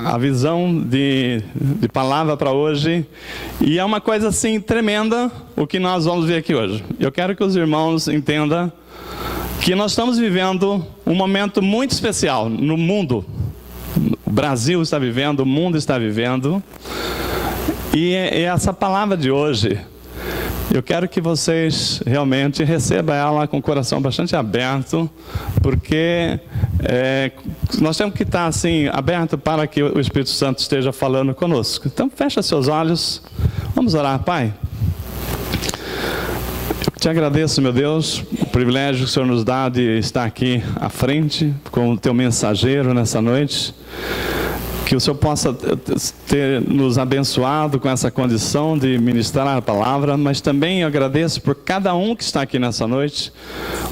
a visão de palavra para hoje. E é uma coisa assim tremenda o que nós vamos ver aqui hoje. Eu quero que os irmãos entendam que nós estamos vivendo um momento muito especial no mundo. O Brasil está vivendo, o mundo está vivendo. E essa palavra de hoje, eu quero que vocês realmente recebam ela com o coração bastante aberto, porque nós temos que estar assim, aberto para que o Espírito Santo esteja falando conosco. Então, fecha seus olhos, vamos orar. Pai, eu te agradeço, meu Deus, o privilégio que o Senhor nos dá de estar aqui à frente, com o teu mensageiro nessa noite. Que o Senhor possa ter nos abençoado com essa condição de ministrar a palavra, mas também eu agradeço por cada um que está aqui nessa noite,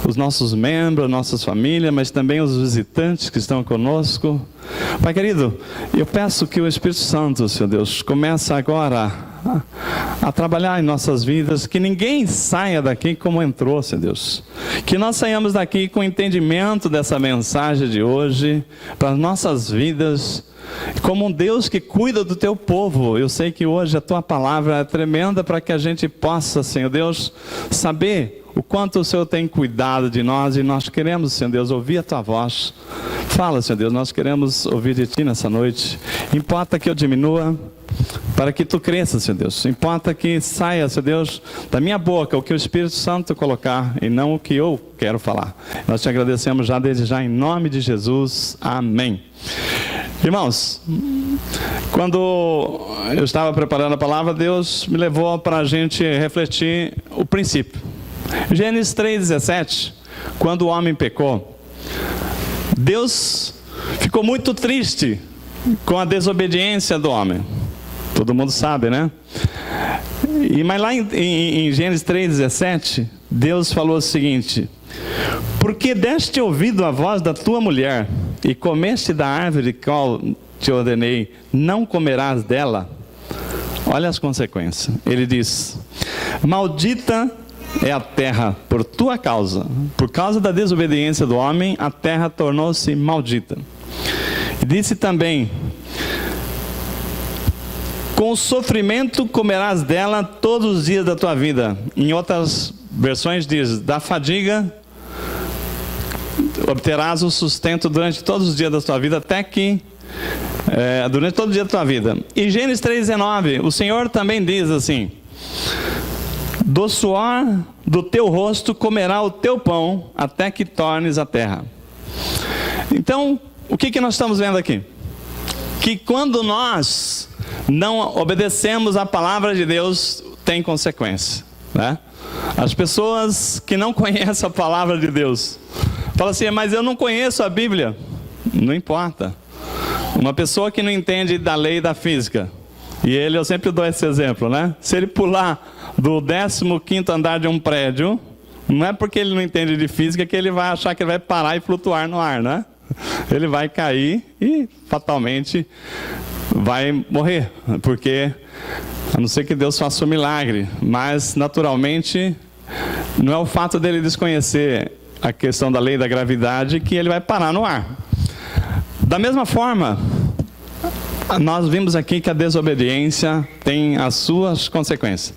os nossos membros, nossas famílias, mas também os visitantes que estão conosco. Pai querido, eu peço que o Espírito Santo, Senhor Deus, comece agora a trabalhar em nossas vidas, que ninguém saia daqui como entrou, Senhor Deus. Que nós saiamos daqui com entendimento dessa mensagem de hoje, para as nossas vidas, como um Deus que cuida do teu povo. Eu sei que hoje a tua palavra é tremenda para que a gente possa, Senhor Deus, saber o quanto o Senhor tem cuidado de nós, e nós queremos, Senhor Deus, ouvir a tua voz. Fala, Senhor Deus, nós queremos ouvir de ti nessa noite. Importa que eu diminua, para que tu cresças, Senhor Deus. Importa que saia, Senhor Deus, da minha boca o que o Espírito Santo colocar, e não o que eu quero falar. Nós te agradecemos já desde já, em nome de Jesus. Amém. Irmãos, quando eu estava preparando a palavra, Deus me levou para a gente refletir o princípio. Gênesis 3,17, quando o homem pecou, Deus ficou muito triste com a desobediência do homem. Todo mundo sabe, né? Mas lá em Gênesis 3,17, Deus falou o seguinte: porque deste ouvido a voz da tua mulher, e comeste da árvore que qual te ordenei, não comerás dela. Olha as consequências. Ele diz: maldita é a terra por tua causa. Por causa da desobediência do homem, a terra tornou-se maldita. E disse também: com sofrimento comerás dela todos os dias da tua vida. Em outras versões diz: da fadiga obterás o sustento durante todos os dias da tua vida, até que durante todo o dia da tua vida. Em Gênesis 3,19, o Senhor também diz assim: do suor do teu rosto comerá o teu pão, até que tornes a terra. Então, o que nós estamos vendo aqui? Que quando nós não obedecemos a palavra de Deus, tem consequência, né? As pessoas que não conhecem a palavra de Deus falam assim: mas eu não conheço a Bíblia. Não importa. Uma pessoa que não entende da lei da física, e eu sempre dou esse exemplo, né? Se ele pular do 15º andar de um prédio, não é porque ele não entende de física que ele vai achar que ele vai parar e flutuar no ar, né? Ele vai cair e fatalmente vai morrer, porque a não ser que Deus faça um milagre, mas naturalmente não é o fato dele desconhecer a questão da lei da gravidade que ele vai parar no ar. Da mesma forma, nós vimos aqui que a desobediência tem as suas consequências.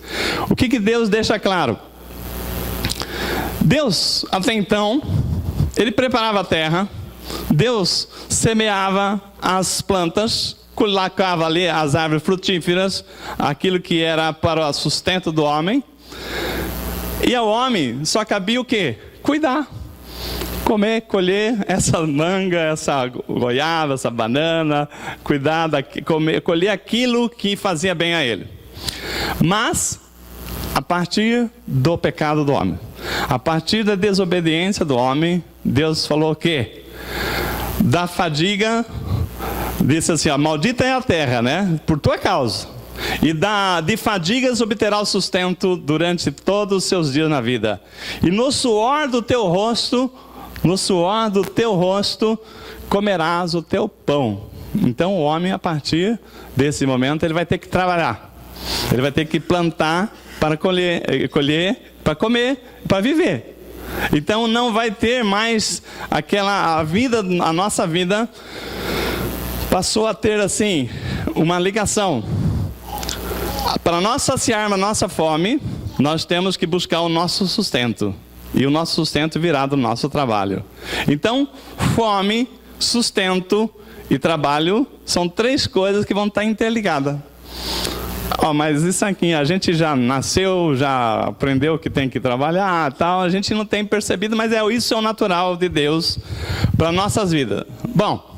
O que Deus deixa claro? Deus, até então, ele preparava a terra, Deus semeava as plantas, colocava ali as árvores frutíferas, aquilo que era para o sustento do homem, e ao homem só cabia o quê? Cuidar, comer, colher essa manga, essa goiaba, essa banana, cuidar, colher aquilo que fazia bem a ele. Mas, a partir do pecado do homem, a partir da desobediência do homem, Deus falou o quê? Da fadiga, disse assim: ó, maldita é a terra, né? Por tua causa. E de fadigas obterá o sustento durante todos os seus dias na vida. E no suor do teu rosto, comerás o teu pão. Então o homem, a partir desse momento, ele vai ter que trabalhar. Ele vai ter que plantar para colher para comer, para viver. Então não vai ter mais a nossa vida passou a ter assim uma ligação. Para nós saciarmos a nossa fome, nós temos que buscar o nosso sustento. E o nosso sustento virá do nosso trabalho. Então, fome, sustento e trabalho são três coisas que vão estar interligadas. Mas isso aqui, a gente já nasceu, já aprendeu que tem que trabalhar, tal, a gente não tem percebido, mas isso é o natural de Deus para nossas vidas. Bom,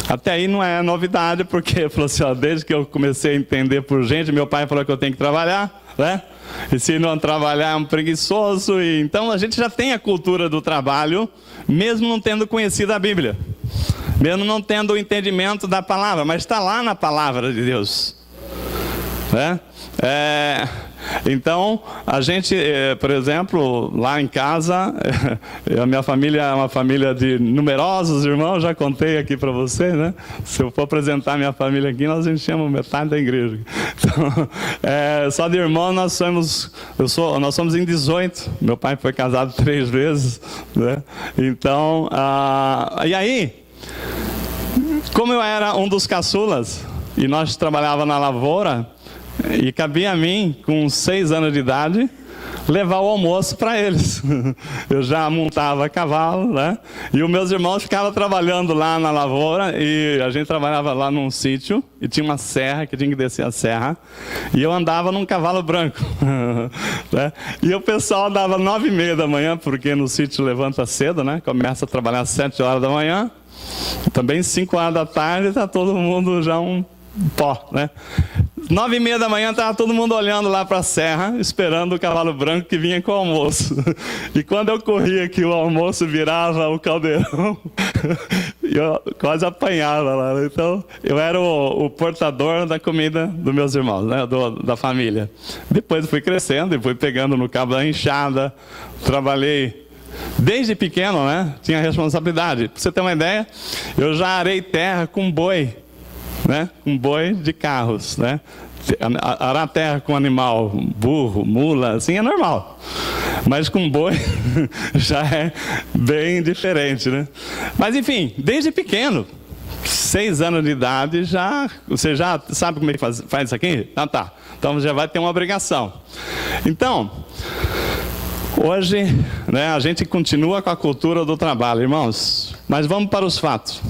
até aí não é novidade, porque falou assim, desde que eu comecei a entender por gente, meu pai falou que eu tenho que trabalhar, né? E se não trabalhar é um preguiçoso. E então a gente já tem a cultura do trabalho, mesmo não tendo conhecido a Bíblia, mesmo não tendo o entendimento da palavra, mas está lá na palavra de Deus, né? Então, a gente, por exemplo, lá em casa, a minha família é uma família de numerosos irmãos, já contei aqui para você, né? Se eu for apresentar minha família aqui, nós enchemos metade da igreja. Então, só de irmãos nós somos em 18, meu pai foi casado 3 vezes, né? Então, e aí, como eu era um dos caçulas, e nós trabalhávamos na lavoura, e cabia a mim, com 6 anos de idade, levar o almoço para eles. Eu já montava cavalo, né? E os meus irmãos ficavam trabalhando lá na lavoura, e a gente trabalhava lá num sítio, e tinha uma serra, que tinha que descer a serra, e eu andava num cavalo branco. Né? E o pessoal andava 9h30 da manhã, porque no sítio levanta cedo, né? Começa a trabalhar às 7 horas da manhã, também 5 horas da tarde, está todo mundo já um pó, né? 9h30 da manhã estava todo mundo olhando lá para a serra, esperando o cavalo branco que vinha com o almoço. E quando eu corria que o almoço virava o caldeirão, eu quase apanhava lá. Então, eu era o portador da comida dos meus irmãos, né? Da família. Depois fui crescendo e fui pegando no cabo da enxada, trabalhei desde pequeno, né? Tinha responsabilidade. Para você ter uma ideia, eu já arei terra com boi, né? Um boi de carros, né? Arar terra com animal, burro, mula, assim é normal, mas com boi já é bem diferente, né? Mas enfim, desde pequeno, 6 anos de idade, você já sabe como é que faz isso aqui? Tá. Então já vai ter uma obrigação. Então, hoje, né, a gente continua com a cultura do trabalho, irmãos, mas vamos para os fatos.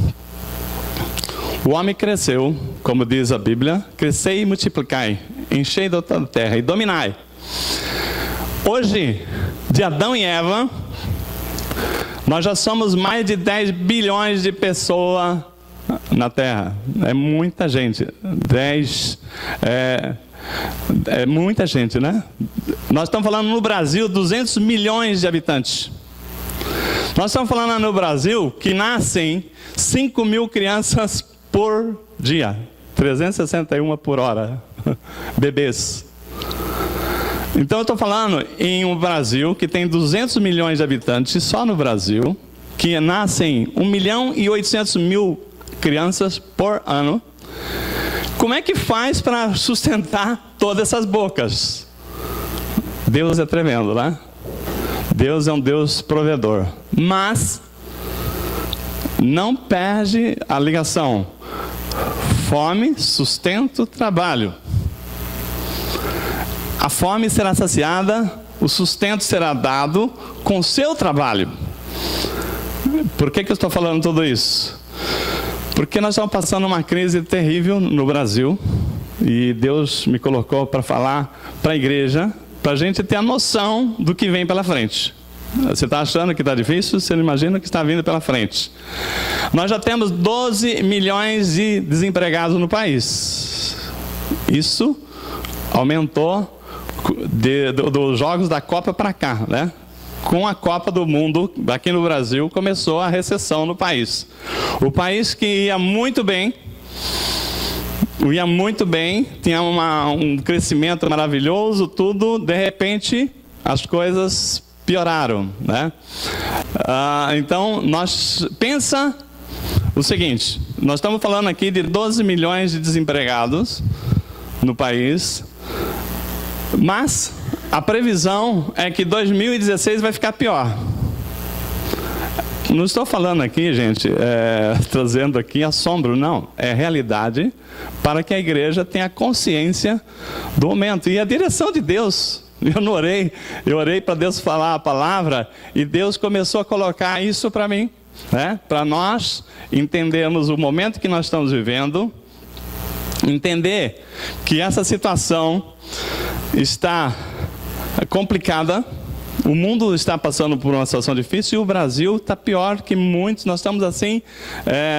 O homem cresceu, como diz a Bíblia, crescei e multiplicai, enchei toda a terra e dominai. Hoje, de Adão e Eva, nós já somos mais de 10 bilhões de pessoas na terra. É muita gente. É muita gente, né? Nós estamos falando no Brasil, 200 milhões de habitantes. Nós estamos falando no Brasil que nascem 5.000 crianças por dia, 361 por hora, bebês. Então eu estou falando em um Brasil que tem 200 milhões de habitantes, só no Brasil, que nascem 1.800.000 crianças por ano. Como é que faz para sustentar todas essas bocas? Deus é tremendo, né? Deus é um Deus provedor, mas não perde a ligação. Fome, sustento, trabalho. A fome será saciada, o sustento será dado com o seu trabalho. Por que eu estou falando tudo isso? Porque nós estamos passando uma crise terrível no Brasil, e Deus me colocou para falar para a igreja, para a gente ter a noção do que vem pela frente. Você está achando que está difícil? Você não imagina o que está vindo pela frente. Nós já temos 12 milhões de desempregados no país. Isso aumentou dos jogos da Copa para cá, né? Com a Copa do Mundo, aqui no Brasil, começou a recessão no país. O país que ia muito bem, tinha um crescimento maravilhoso, tudo, de repente, as coisas pioraram, né? Então, pensa o seguinte, nós estamos falando aqui de 12 milhões de desempregados no país, mas a previsão é que 2016 vai ficar pior. Não estou falando aqui, gente, trazendo aqui assombro, não. É realidade para que a igreja tenha consciência do momento. E a direção de Deus, eu não orei, eu orei para Deus falar a palavra e Deus começou a colocar isso para mim, né? Para nós entendermos o momento que nós estamos vivendo, entender que essa situação está complicada. O mundo está passando por uma situação difícil e o Brasil está pior que muitos. Nós estamos assim,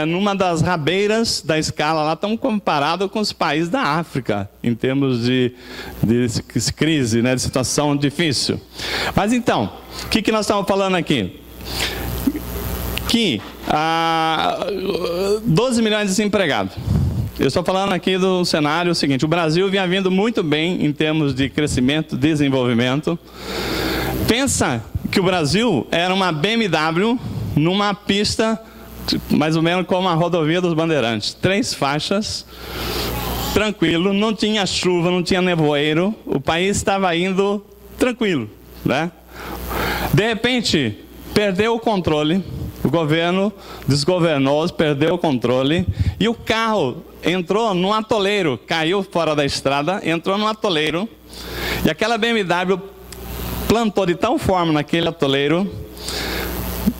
numa das rabeiras da escala lá, estamos comparados com os países da África, em termos de crise, né, de situação difícil. Mas então, o que nós estamos falando aqui? Que 12 milhões de desempregados. Eu estou falando aqui do cenário seguinte: o Brasil vinha vindo muito bem em termos de crescimento, desenvolvimento. Pensa que o Brasil era uma BMW numa pista mais ou menos como a rodovia dos Bandeirantes. 3 faixas, tranquilo, não tinha chuva, não tinha nevoeiro, o país estava indo tranquilo, né? De repente, perdeu o controle, o governo desgovernou, perdeu o controle e o carro entrou num atoleiro, caiu fora da estrada, entrou num atoleiro e aquela BMW plantou de tal forma naquele atoleiro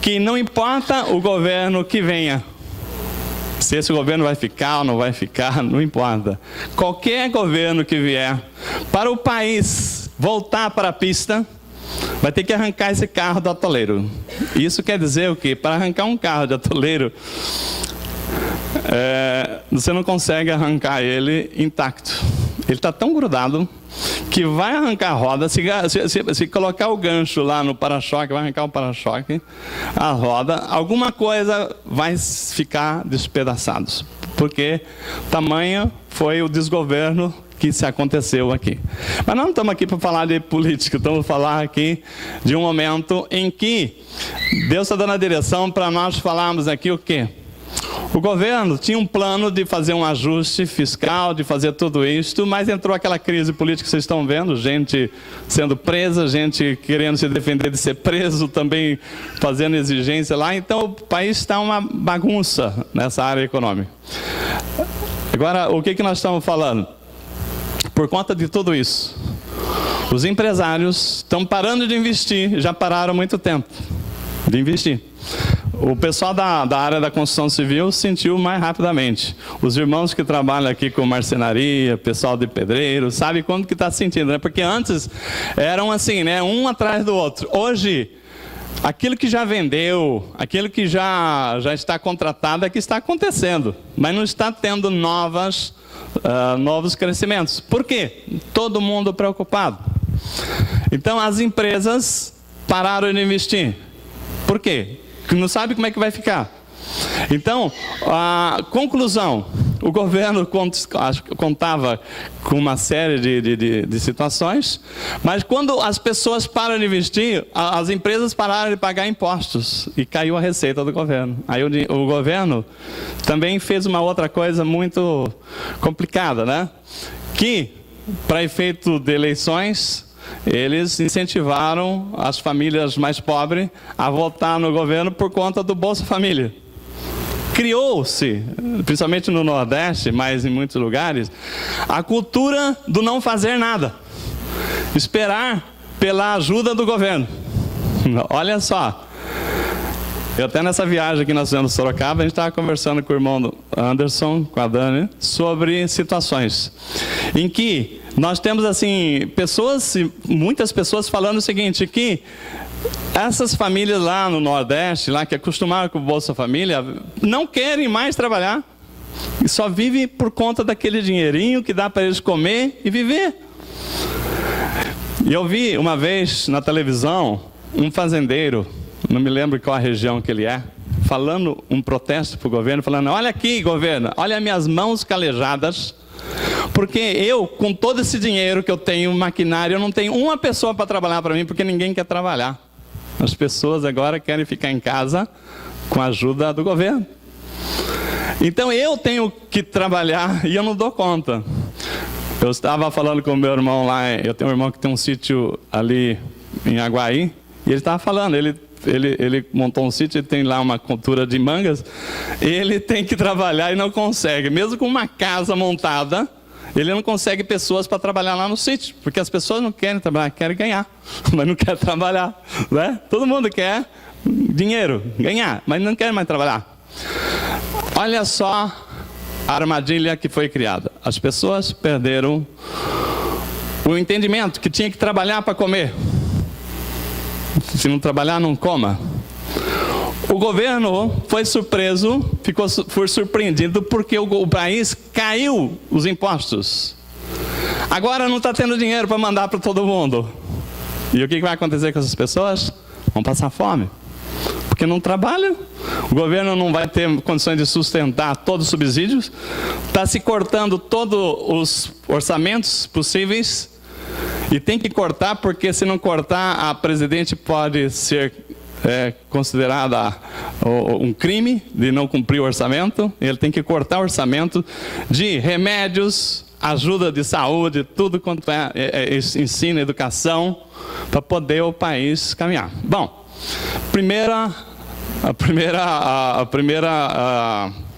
que não importa o governo que venha, se esse governo vai ficar ou não vai ficar, não importa. Qualquer governo que vier, para o país voltar para a pista, vai ter que arrancar esse carro do atoleiro. Isso quer dizer o quê? Para arrancar um carro de atoleiro, você não consegue arrancar ele intacto. Ele está tão grudado que vai arrancar a roda. Se colocar o gancho lá no para-choque, vai arrancar o para-choque, a roda, alguma coisa vai ficar despedaçado, porque tamanho foi o desgoverno que se aconteceu aqui. Mas nós não estamos aqui para falar de política, estamos a falar aqui de um momento em que Deus está dando a direção para nós falarmos aqui o quê? O governo tinha um plano de fazer um ajuste fiscal, de fazer tudo isto, mas entrou aquela crise política que vocês estão vendo, gente sendo presa, gente querendo se defender de ser preso, também fazendo exigência lá. Então o país está uma bagunça nessa área econômica. Agora, o que nós estamos falando? Por conta de tudo isso, os empresários estão parando de investir, já pararam há muito tempo de investir. O pessoal da área da construção civil sentiu mais rapidamente. Os irmãos que trabalham aqui com marcenaria, pessoal de pedreiro, sabe quando que está sentindo, né? Porque antes eram assim, né? Um atrás do outro. Hoje, aquilo que já vendeu, aquilo que já está contratado é que está acontecendo, mas não está tendo novos crescimentos. Por quê? Todo mundo preocupado. Então as empresas pararam de investir. Por quê? Porque não sabe como é que vai ficar. Então, a conclusão, o governo contava com uma série de situações, mas quando as pessoas param de investir, as empresas pararam de pagar impostos e caiu a receita do governo. Aí o governo também fez uma outra coisa muito complicada, né? Que, para efeito de eleições, eles incentivaram as famílias mais pobres a votar no governo por conta do Bolsa Família. Criou-se, principalmente no Nordeste, mas em muitos lugares, a cultura do não fazer nada. Esperar pela ajuda do governo. Olha só. Eu até nessa viagem que nós fizemos em Sorocaba, a gente estava conversando com o irmão Anderson, com a Dani, sobre situações em que nós temos assim, muitas pessoas falando o seguinte, que essas famílias lá no Nordeste, lá que acostumaram com o Bolsa Família, não querem mais trabalhar e só vivem por conta daquele dinheirinho que dá para eles comer e viver. E eu vi uma vez na televisão um fazendeiro, não me lembro qual a região que ele é, falando um protesto para o governo, falando: olha aqui, governo, olha minhas mãos calejadas, porque eu, com todo esse dinheiro que eu tenho, maquinário, eu não tenho uma pessoa para trabalhar para mim, porque ninguém quer trabalhar. As pessoas agora querem ficar em casa com a ajuda do governo. Então eu tenho que trabalhar e eu não dou conta. Eu estava falando com o meu irmão lá, eu tenho um irmão que tem um sítio ali em Aguaí, e ele estava falando, ele ele montou um sítio, ele tem lá uma cultura de mangas, ele tem que trabalhar e não consegue. Mesmo com uma casa montada, ele não consegue pessoas para trabalhar lá no sítio, porque as pessoas não querem trabalhar, querem ganhar, mas não querem trabalhar, né? Todo mundo quer dinheiro, ganhar, mas não quer mais trabalhar. Olha só a armadilha que foi criada. As pessoas perderam o entendimento que tinha que trabalhar para comer. Se não trabalhar, não coma. O governo foi surpreso, foi surpreendido porque o país caiu os impostos. Agora não está tendo dinheiro para mandar para todo mundo. E o que vai acontecer com essas pessoas? Vão passar fome. Porque não trabalham. O governo não vai ter condições de sustentar todos os subsídios. Está se cortando todos os orçamentos possíveis. E tem que cortar, porque se não cortar, a presidente pode ser considerada um crime de não cumprir o orçamento. Ele tem que cortar o orçamento de remédios, ajuda de saúde, tudo quanto é ensino, educação, para poder o país caminhar. Bom,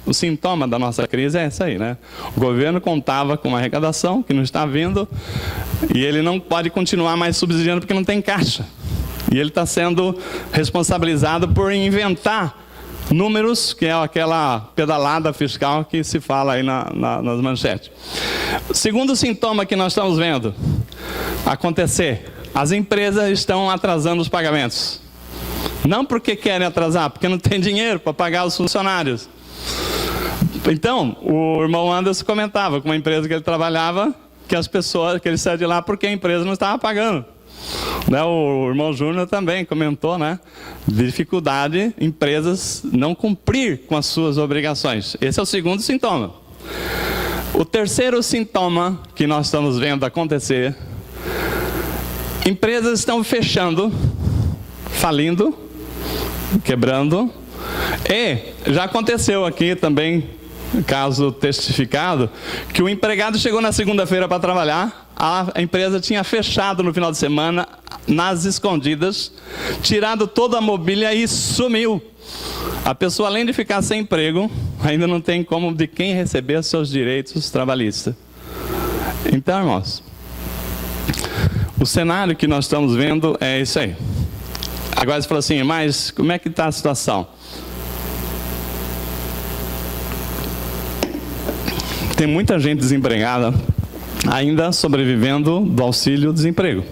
o sintoma da nossa crise é isso aí, né? O governo contava com uma arrecadação que não está vindo e ele não pode continuar mais subsidiando porque não tem caixa. E ele está sendo responsabilizado por inventar números, que é aquela pedalada fiscal que se fala aí nas manchetes. Segundo sintoma que nós estamos vendo acontecer, as empresas estão atrasando os pagamentos. Não porque querem atrasar, porque não tem dinheiro para pagar os funcionários. Então, o irmão Anderson comentava com uma empresa que ele trabalhava, que as pessoas, que ele saiu de lá porque a empresa não estava pagando. Né, o irmão Júnior também comentou, né, dificuldade, empresas não cumprir com as suas obrigações. Esse é o segundo sintoma. O terceiro sintoma que nós estamos vendo acontecer, empresas estão fechando, falindo, quebrando, e já aconteceu aqui também, caso testificado, que o empregado chegou na segunda-feira para trabalhar, a empresa tinha fechado no final de semana, nas escondidas, tirado toda a mobília e sumiu. A pessoa, além de ficar sem emprego, ainda não tem como de quem receber seus direitos trabalhistas. Então, irmãos, o cenário que nós estamos vendo é isso aí. Agora você falou assim, mas como é que está a situação? Tem muita gente desempregada ainda sobrevivendo do auxílio-desemprego,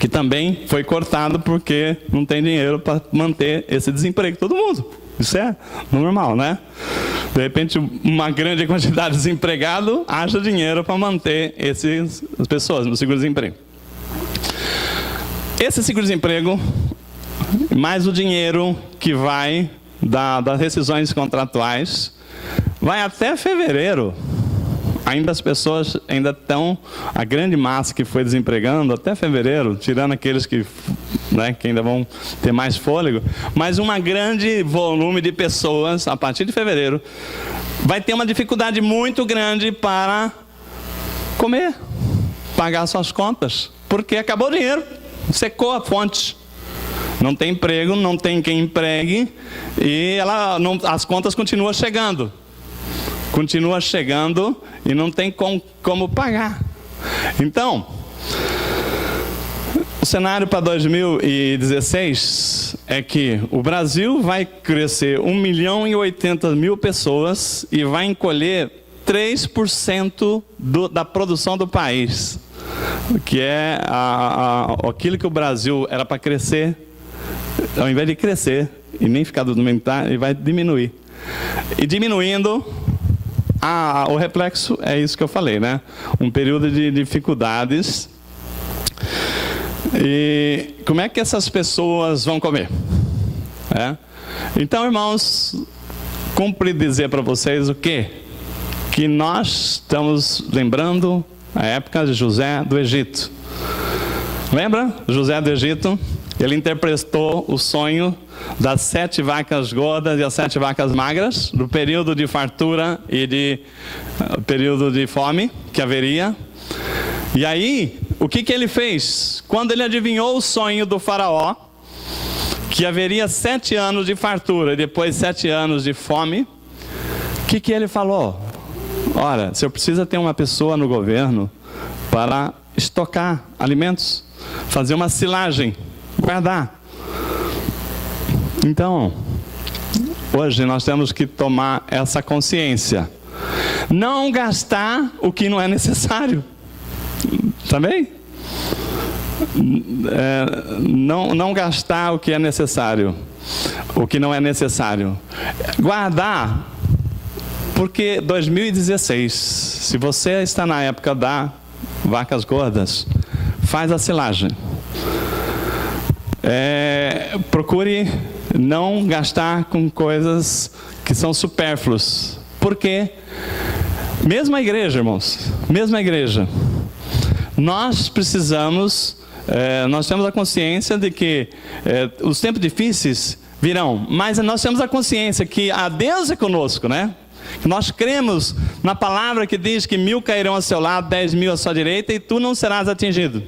que também foi cortado porque não tem dinheiro para manter esse desemprego. Todo mundo. Isso é normal, né? De repente, uma grande quantidade de desempregado acha dinheiro para manter essas pessoas no seguro-desemprego. Esse seguro-desemprego, mais o dinheiro que vai das rescisões contratuais, vai até fevereiro. Ainda as pessoas ainda estão, a grande massa que foi desempregando até fevereiro, tirando aqueles que, né, que ainda vão ter mais fôlego, mas um grande volume de pessoas, a partir de fevereiro, vai ter uma dificuldade muito grande para comer, pagar suas contas, porque acabou o dinheiro, secou a fonte. Não tem emprego, não tem quem empregue, e as contas continuam chegando. Continua chegando e não tem como pagar. Então, o cenário para 2016 é que o Brasil vai crescer 1.080.000 pessoas e vai encolher 3% da produção do país, que é aquilo que o Brasil era para crescer, ao invés de crescer e nem ficar do mesmo, ele vai diminuir. E diminuindo, o reflexo é isso que eu falei, né? Um período de dificuldades. E como é que essas pessoas vão comer? Então, irmãos, cumpre dizer para vocês o quê? Que nós estamos lembrando a época de José do Egito. Lembra? José do Egito, ele interpretou o sonho das 7 vacas gordas e as 7 vacas magras, do período de fartura e de período de fome que haveria. E aí, o que ele fez? Quando ele adivinhou o sonho do faraó, que haveria 7 anos de fartura e depois 7 anos de fome, o que ele falou? Ora, se eu preciso ter uma pessoa no governo para estocar alimentos, fazer uma silagem, guardar. Então, hoje nós temos que tomar essa consciência. Não gastar o que não é necessário. Também? Não gastar o que é necessário. O que não é necessário. Guardar. Porque 2016, se você está na época da vacas gordas, faz a silagem. Procure não gastar com coisas que são supérfluas. Porque, mesma igreja, irmãos, mesma igreja, nós precisamos, nós temos a consciência de que os tempos difíceis virão, mas nós temos a consciência que a Deus é conosco, né? Nós cremos na palavra que diz que 1000 cairão ao seu lado, 10.000 à sua direita, e tu não serás atingido.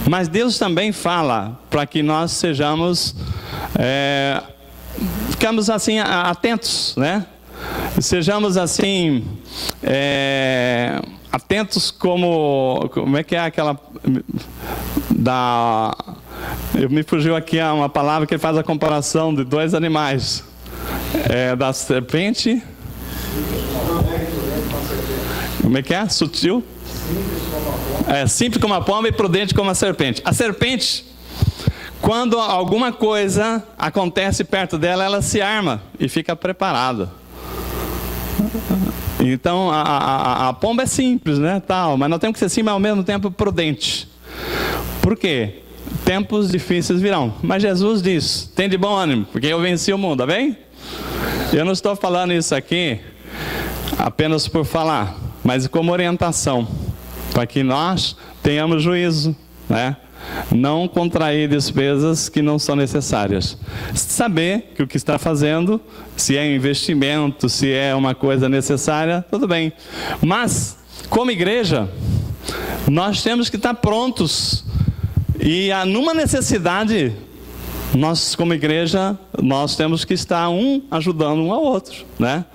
Mas Deus também fala para que nós sejamos, ficamos assim atentos, né? Sejamos assim, atentos como é que é aquela, me fugiu aqui uma palavra que faz a comparação de 2 animais, da serpente, como é que é? Sutil? Simples como a pomba e prudente como a serpente. A serpente, quando alguma coisa acontece perto dela, ela se arma e fica preparada. Então, a pomba é simples, né? Tal, mas nós temos que ser simples, mas ao mesmo tempo prudente. Por quê? Tempos difíceis virão. Mas Jesus diz, tem de bom ânimo, porque eu venci o mundo, tá bem? Eu não estou falando isso aqui apenas por falar, mas como orientação, para que nós tenhamos juízo, né? Não contrair despesas que não são necessárias. Saber que o que está fazendo, se é investimento, se é uma coisa necessária, tudo bem. Mas, como igreja, nós temos que estar prontos. E numa necessidade, nós como igreja, nós temos que estar ajudando um ao outro, né?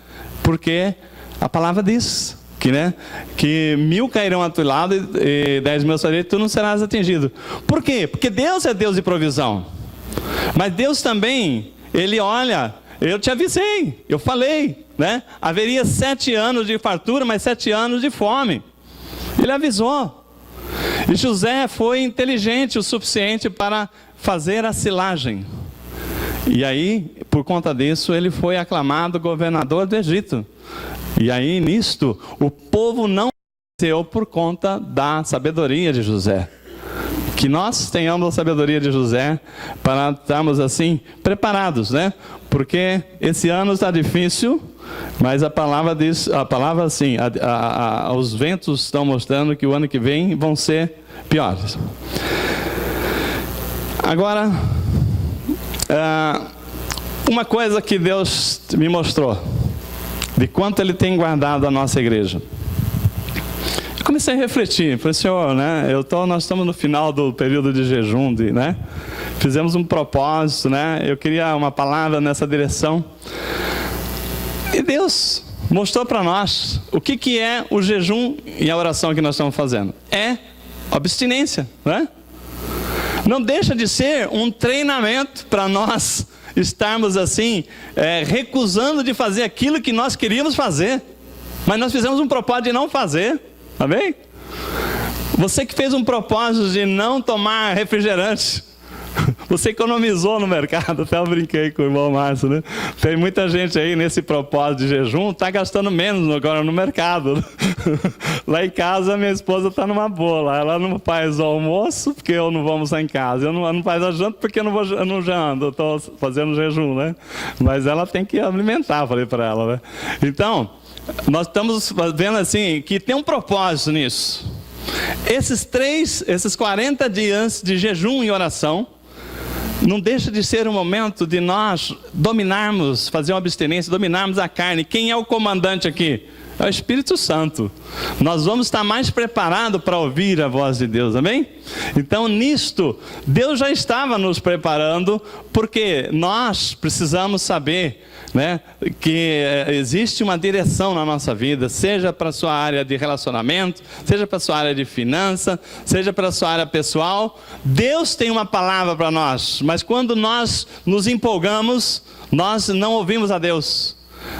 Porque a palavra diz que 1000 cairão ao teu lado e 10.000 à sua direita, tu não serás atingido. Por quê? Porque Deus é Deus de provisão. Mas Deus também, Ele olha, eu te avisei, eu falei, né? Haveria 7 anos de fartura, mas 7 anos de fome. Ele avisou. E José foi inteligente o suficiente para fazer a silagem. E aí, por conta disso, ele foi aclamado governador do Egito. E aí, nisto, o povo não venceu por conta da sabedoria de José. Que nós tenhamos a sabedoria de José para estarmos assim, preparados, né? Porque esse ano está difícil, mas a palavra diz, assim, os ventos estão mostrando que o ano que vem vão ser piores. Agora, uma coisa que Deus me mostrou, de quanto Ele tem guardado a nossa igreja. Eu comecei a refletir, falei, Senhor, né, nós estamos no final do período de jejum, né? Fizemos um propósito, né? Eu queria uma palavra nessa direção. E Deus mostrou para nós o que é o jejum e a oração que nós estamos fazendo. É abstinência, né? Não deixa de ser um treinamento para nós estarmos assim, recusando de fazer aquilo que nós queríamos fazer. Mas nós fizemos um propósito de não fazer, tá bem? Você que fez um propósito de não tomar refrigerante, você economizou no mercado, até eu brinquei com o irmão Márcio, né? Tem muita gente aí nesse propósito de jejum, está gastando menos agora no mercado. Lá em casa, minha esposa está numa boa, ela não faz o almoço, porque eu não vou almoçar em casa, eu não faz a janta, porque eu não janto, eu estou fazendo jejum, né? Mas ela tem que alimentar, falei para ela, né? Então, nós estamos vendo assim, que tem um propósito nisso. Esses 40 dias de jejum e oração, não deixa de ser um momento de nós dominarmos, fazer uma abstinência, dominarmos a carne. Quem é o comandante aqui? É o Espírito Santo. Nós vamos estar mais preparados para ouvir a voz de Deus, amém? Então, nisto, Deus já estava nos preparando, porque nós precisamos saber, né, que existe uma direção na nossa vida, seja para a sua área de relacionamento, seja para a sua área de finança, seja para a sua área pessoal. Deus tem uma palavra para nós, mas quando nós nos empolgamos, nós não ouvimos a Deus.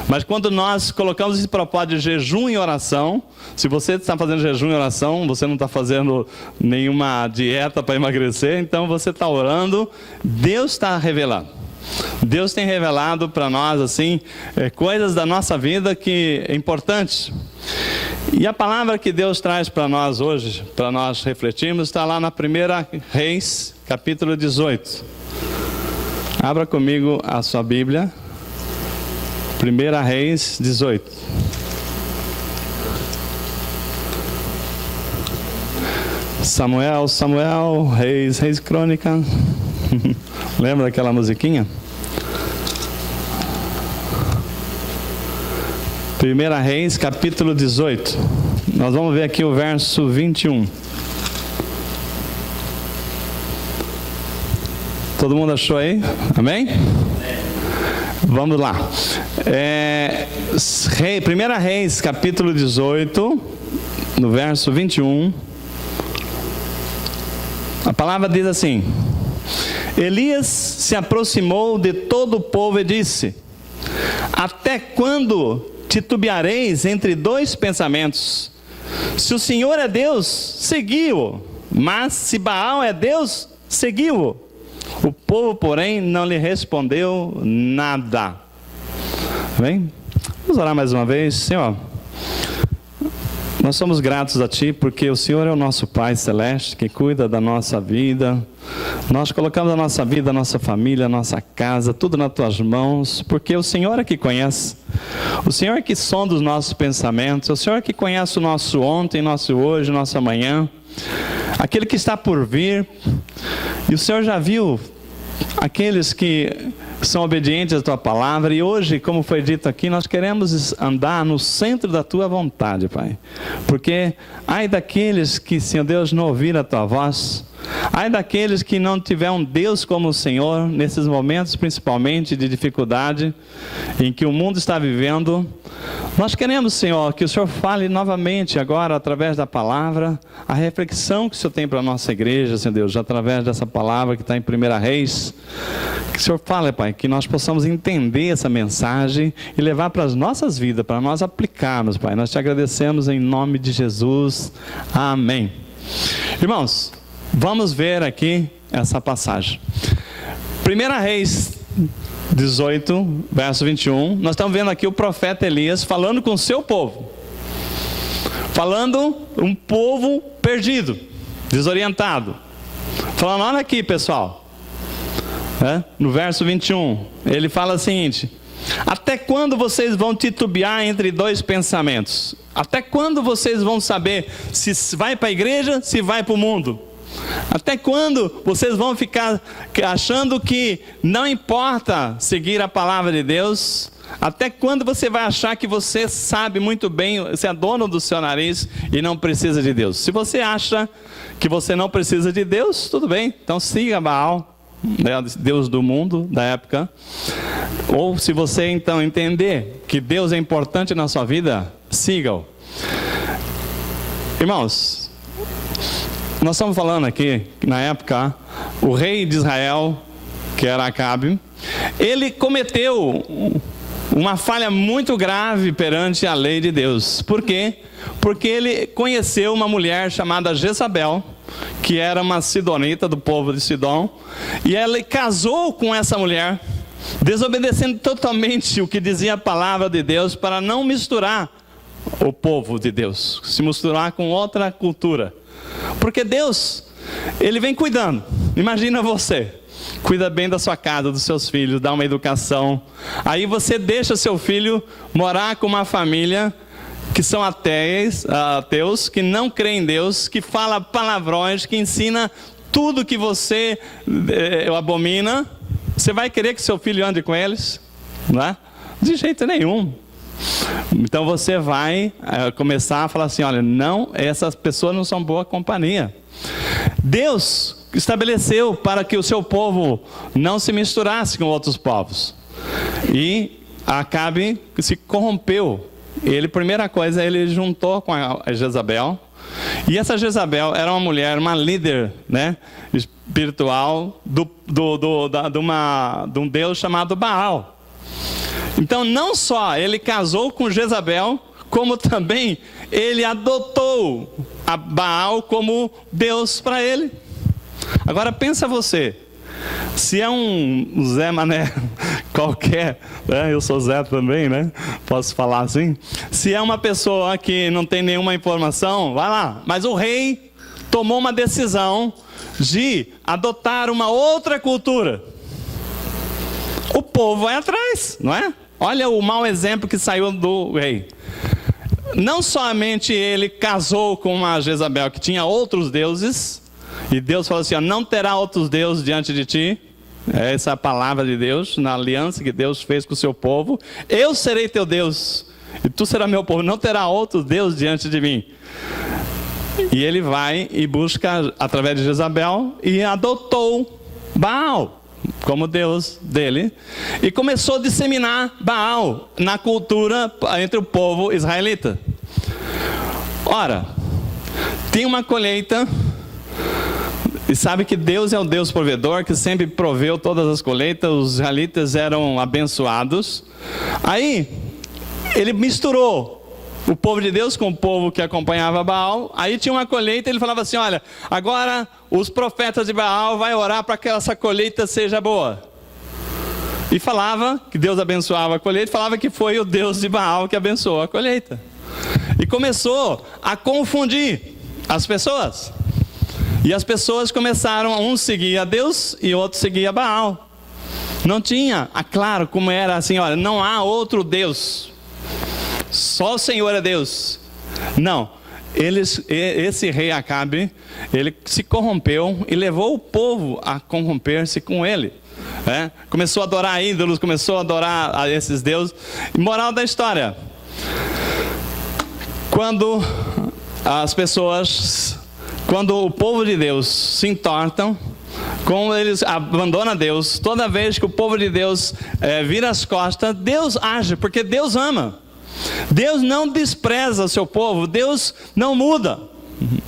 Mas quando nós colocamos esse propósito de jejum e oração, se você está fazendo jejum e oração, você não está fazendo nenhuma dieta para emagrecer, então você está orando, Deus está revelando. Deus tem revelado para nós assim coisas da nossa vida que é importante. E a palavra que Deus traz para nós hoje, para nós refletirmos, está lá na 1 Reis, capítulo 18. Abra comigo a sua Bíblia. 1 Reis 18. Samuel, Samuel, Reis, Reis Crônica. Lembra daquela musiquinha? 1 Reis, capítulo 18. Nós vamos ver aqui o verso 21. Todo mundo achou aí? Amém? Vamos lá. 1 Reis, capítulo 18, no verso 21. A palavra diz assim: Elias se aproximou de todo o povo e disse: Até quando titubeareis entre dois pensamentos? Se o Senhor é Deus, segui-o, mas se Baal é Deus, segui-o. O povo, porém, não lhe respondeu nada. Bem, vamos orar mais uma vez. Senhor, nós somos gratos a Ti, porque o Senhor é o nosso Pai Celeste, que cuida da nossa vida. Nós colocamos a nossa vida, a nossa família, a nossa casa, tudo nas Tuas mãos, porque o Senhor é que conhece. O Senhor é que sonda os nossos pensamentos. O Senhor é que conhece o nosso ontem, nosso hoje, nosso amanhã, aquele que está por vir. E o Senhor já viu aqueles que são obedientes à Tua palavra, e hoje, como foi dito aqui, nós queremos andar no centro da Tua vontade, Pai. Porque ai daqueles que, Senhor Deus, não ouviram a Tua voz, ai daqueles que não tiver um Deus como o Senhor, nesses momentos principalmente de dificuldade, em que o mundo está vivendo. Nós queremos, Senhor, que o Senhor fale novamente agora, através da palavra, a reflexão que o Senhor tem para a nossa igreja, Senhor Deus, através dessa palavra que está em 1 Reis. Que o Senhor fale, Pai, que nós possamos entender essa mensagem e levar para as nossas vidas, para nós aplicarmos, Pai. Nós te agradecemos em nome de Jesus. Amém. Irmãos, vamos ver aqui essa passagem. 1 Reis 18, verso 21, nós estamos vendo aqui o profeta Elias falando com o seu povo. Falando um povo perdido, desorientado. Falando, olha aqui, pessoal. No verso 21, ele fala o seguinte: até quando vocês vão titubear entre dois pensamentos? Até quando vocês vão saber se vai para a igreja, se vai para o mundo? Até quando vocês vão ficar achando que não importa seguir a palavra de Deus? Até quando você vai achar que você sabe muito bem, você é dono do seu nariz e não precisa de Deus? Se você acha que você não precisa de Deus, tudo bem, então siga Baal, Deus do mundo da época. Ou se você então entender que Deus é importante na sua vida, siga-o. Irmãos, nós estamos falando aqui, na época, o rei de Israel, que era Acabe, ele cometeu uma falha muito grave perante a lei de Deus. Por quê? Porque ele conheceu uma mulher chamada Jezabel, que era uma sidonita do povo de Sidom, e ele casou com essa mulher, desobedecendo totalmente o que dizia a palavra de Deus, para não misturar o povo de Deus, se misturar com outra cultura. Porque Deus, Ele vem cuidando. Imagina você, cuida bem da sua casa, dos seus filhos, dá uma educação. Aí você deixa seu filho morar com uma família que são ateus, que não creem em Deus, que fala palavrões, que ensina tudo que você abomina. Você vai querer que seu filho ande com eles? Não é? De jeito nenhum. Então você vai começar a falar assim, olha, não, essas pessoas não são boa companhia. Deus estabeleceu para que o seu povo não se misturasse com outros povos. E Acabe se corrompeu. Ele, primeira coisa, ele juntou com a Jezabel. E essa Jezabel era uma mulher, uma líder, né, espiritual de um deus chamado Baal. Então não só ele casou com Jezabel, como também ele adotou a Baal como Deus para ele. Agora pensa você, se é um Zé Mané qualquer, né? Eu sou Zé também, né? Posso falar assim? Se é uma pessoa que não tem nenhuma informação, vai lá. Mas o rei tomou uma decisão de adotar uma outra cultura. O povo vai atrás, não é? Olha o mau exemplo que saiu do rei. Não somente ele casou com uma Jezabel que tinha outros deuses, e Deus falou assim, ó, não terá outros deuses diante de ti. Essa é a palavra de Deus, na aliança que Deus fez com o seu povo. Eu serei teu Deus, e tu serás meu povo, não terá outro Deus diante de mim. E ele vai e busca, através de Jezabel, e adotou Baal como Deus dele, e começou a disseminar Baal na cultura entre o povo israelita. Ora, tem uma colheita, e sabe que Deus é o Deus provedor, que sempre proveu todas as colheitas, os israelitas eram abençoados. Aí, ele misturou o povo de Deus com o povo que acompanhava Baal. Aí tinha uma colheita, ele falava assim, olha, agora os profetas de Baal vão orar para que essa colheita seja boa. E falava que Deus abençoava a colheita, falava que foi o Deus de Baal que abençoou a colheita. E começou a confundir as pessoas. E as pessoas começaram, um seguir a Deus e outro seguir a Baal. Não tinha, claro, como era assim, olha, não há outro Deus. Só o Senhor é Deus. Não, esse rei Acabe, ele se corrompeu e levou o povo a corromper-se com ele. Começou a adorar ídolos, começou a adorar a esses deuses. E moral da história, quando o povo de Deus se entortam, como eles abandonam Deus, toda vez que o povo de Deus vira as costas, Deus age, porque Deus ama. Deus não despreza o seu povo, Deus não muda.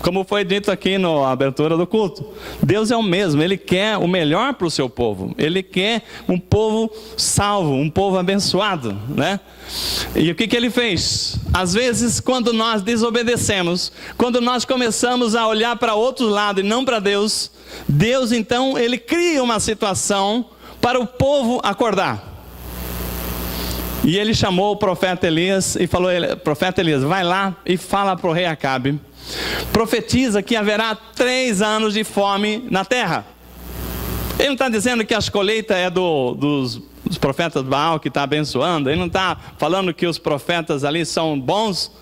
Como foi dito aqui na abertura do culto, Deus é o mesmo, Ele quer o melhor para o seu povo. Ele quer um povo salvo, um povo abençoado, né? E o que Ele fez? Às vezes, quando nós desobedecemos, quando nós começamos a olhar para outro lado e não para Deus, Deus então, Ele cria uma situação para o povo acordar. E Ele chamou o profeta Elias e falou, profeta Elias, vai lá e fala para o rei Acabe, profetiza que haverá 3 anos de fome na terra. Ele não está dizendo que as colheitas é dos profetas de Baal que está abençoando. Ele não está falando que os profetas ali são bons,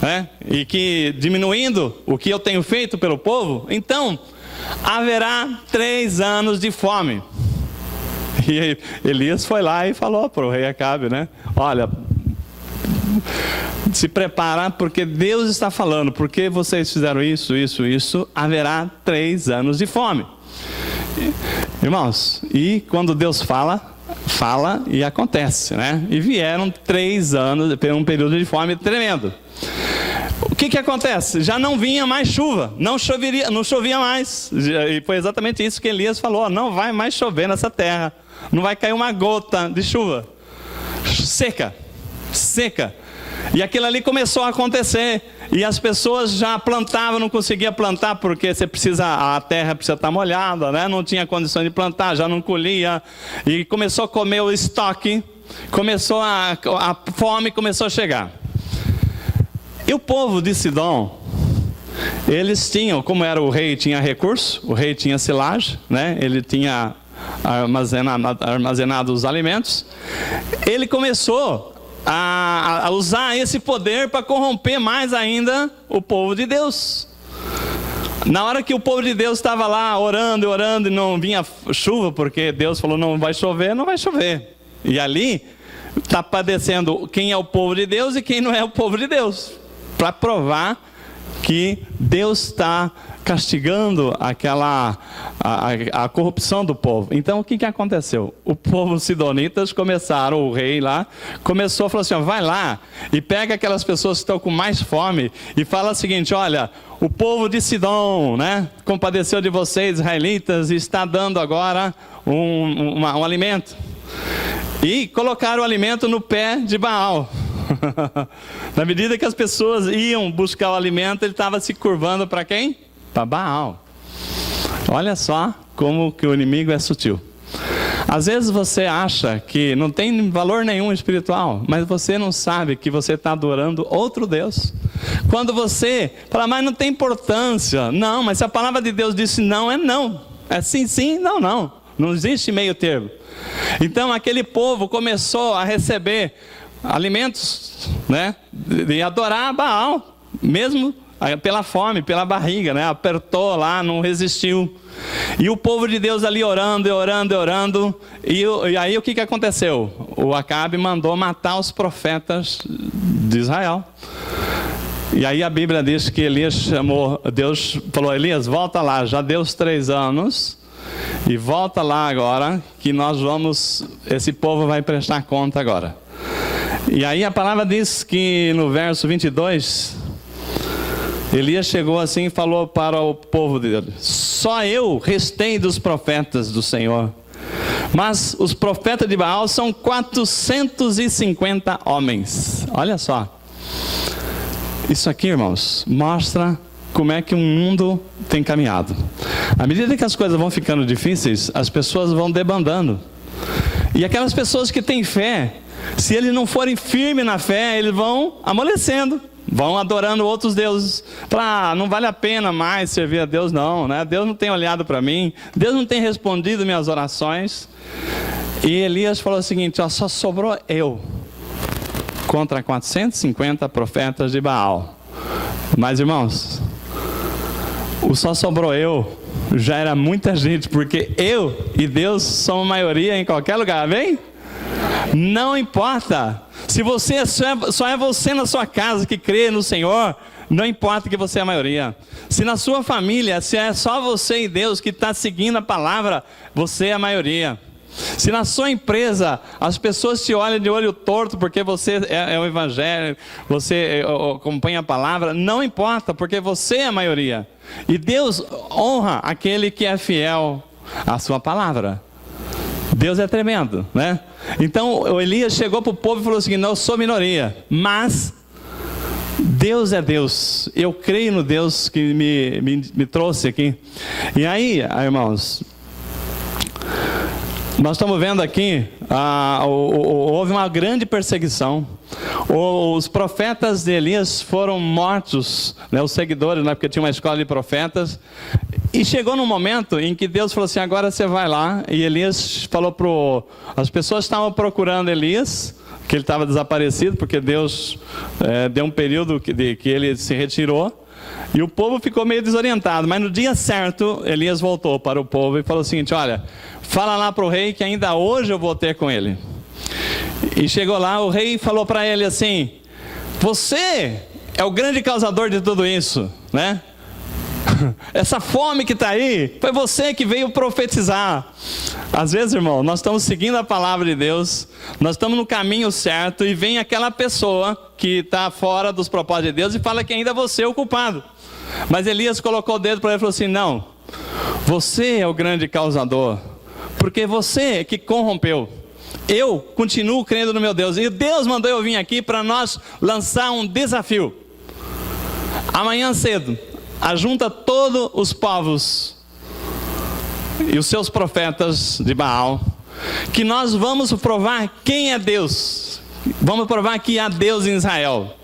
né? E que diminuindo o que eu tenho feito pelo povo. Então, haverá 3 anos de fome. E Elias foi lá e falou para o rei Acabe, né? Olha, se prepara, porque Deus está falando, porque vocês fizeram isso, haverá 3 anos de fome. Irmãos, e quando Deus fala e acontece, né? E vieram 3 anos, um período de fome tremendo. O que acontece? Já não vinha mais chuva, não chovia mais. E foi exatamente isso que Elias falou, não vai mais chover nessa terra, não vai cair uma gota de chuva. Seca. E aquilo ali começou a acontecer, e as pessoas já plantavam, não conseguiam plantar, porque a terra precisa estar molhada, né? Não tinha condição de plantar, já não colhia, e começou a comer o estoque, a fome começou a chegar. E o povo de Sidom, eles tinham, como era o rei, tinha recurso, o rei tinha silagem, né? Ele tinha armazenado os alimentos, ele começou a usar esse poder para corromper mais ainda o povo de Deus. Na hora que o povo de Deus estava lá orando e não vinha chuva, porque Deus falou não vai chover, e ali está padecendo quem é o povo de Deus e quem não é o povo de Deus, para provar que Deus está castigando a corrupção do povo. Então o que aconteceu? O povo sidonitas começaram, o rei lá, começou a falar assim, ó, vai lá e pega aquelas pessoas que estão com mais fome e fala o seguinte, olha, o povo de Sidom, né, compadeceu de vocês, israelitas, e está dando agora um alimento. E colocaram o alimento no pé de Baal. Na medida que as pessoas iam buscar o alimento, ele estava se curvando para quem? Para Baal. Olha só como que o inimigo é sutil. Às vezes você acha que não tem valor nenhum espiritual, mas você não sabe que você está adorando outro Deus. Quando você fala, mas não tem importância. Não, mas se a palavra de Deus disse não, é não. É sim, sim, não, não. Não existe meio termo. Então aquele povo começou a receber alimentos, né, de adorar Baal, mesmo pela fome, pela barriga, né, apertou lá, não resistiu. E o povo de Deus ali orando, orando, orando, e aí o que aconteceu? O Acabe mandou matar os profetas de Israel. E aí a Bíblia diz que Elias chamou, Deus falou, Elias, volta lá, já deu os 3 anos, e volta lá agora, que nós vamos, esse povo vai prestar conta agora. E aí a palavra diz que no verso 22, Elias chegou assim e falou para o povo dele, só eu restei dos profetas do Senhor, mas os profetas de Baal são 450 homens. Olha só, isso aqui, irmãos, mostra como é que o mundo tem caminhado. À medida que as coisas vão ficando difíceis, as pessoas vão debandando. E aquelas pessoas que têm fé, se eles não forem firmes na fé, eles vão amolecendo, vão adorando outros deuses. Não vale a pena mais servir a Deus não, né? Deus não tem olhado para mim, Deus não tem respondido minhas orações. E Elias falou o seguinte, ó, só sobrou eu contra 450 profetas de Baal. Mas irmãos, o só sobrou eu já era muita gente, porque eu e Deus somos maioria em qualquer lugar, amém? Não importa, se você só é você na sua casa que crê no Senhor, não importa que você é a maioria. Se na sua família, se é só você e Deus que está seguindo a palavra, você é a maioria. Se na sua empresa as pessoas te olham de olho torto porque você é o evangelho, você acompanha a palavra, não importa, porque você é a maioria. E Deus honra aquele que é fiel à sua palavra. Deus é tremendo, né? Então o Elias chegou para o povo e falou assim, não, eu sou minoria, mas Deus é Deus, eu creio no Deus que me trouxe aqui. E aí, irmãos, nós estamos vendo aqui, houve uma grande perseguição. Os profetas de Elias foram mortos, né, os seguidores, né, porque tinha uma escola de profetas. E chegou num momento em que Deus falou assim, agora você vai lá. E Elias falou as pessoas estavam procurando Elias, que ele estava desaparecido, porque Deus deu um período que ele se retirou. E o povo ficou meio desorientado, mas no dia certo, Elias voltou para o povo e falou o seguinte, olha, fala lá para o rei que ainda hoje eu vou ter com ele. E chegou lá, o rei falou para ele assim, você é o grande causador de tudo isso, né? Essa fome que está aí, foi você que veio profetizar. Às vezes, irmão, nós estamos seguindo a palavra de Deus, nós estamos no caminho certo, e vem aquela pessoa que está fora dos propósitos de Deus e fala que ainda você é o culpado. Mas Elias colocou o dedo para ele e falou assim, não, você é o grande causador, porque você é que corrompeu. Eu continuo crendo no meu Deus, e Deus mandou eu vir aqui para nós lançar um desafio. Amanhã cedo, ajunta todos os povos e os seus profetas de Baal, que nós vamos provar quem é Deus, vamos provar que há Deus em Israel.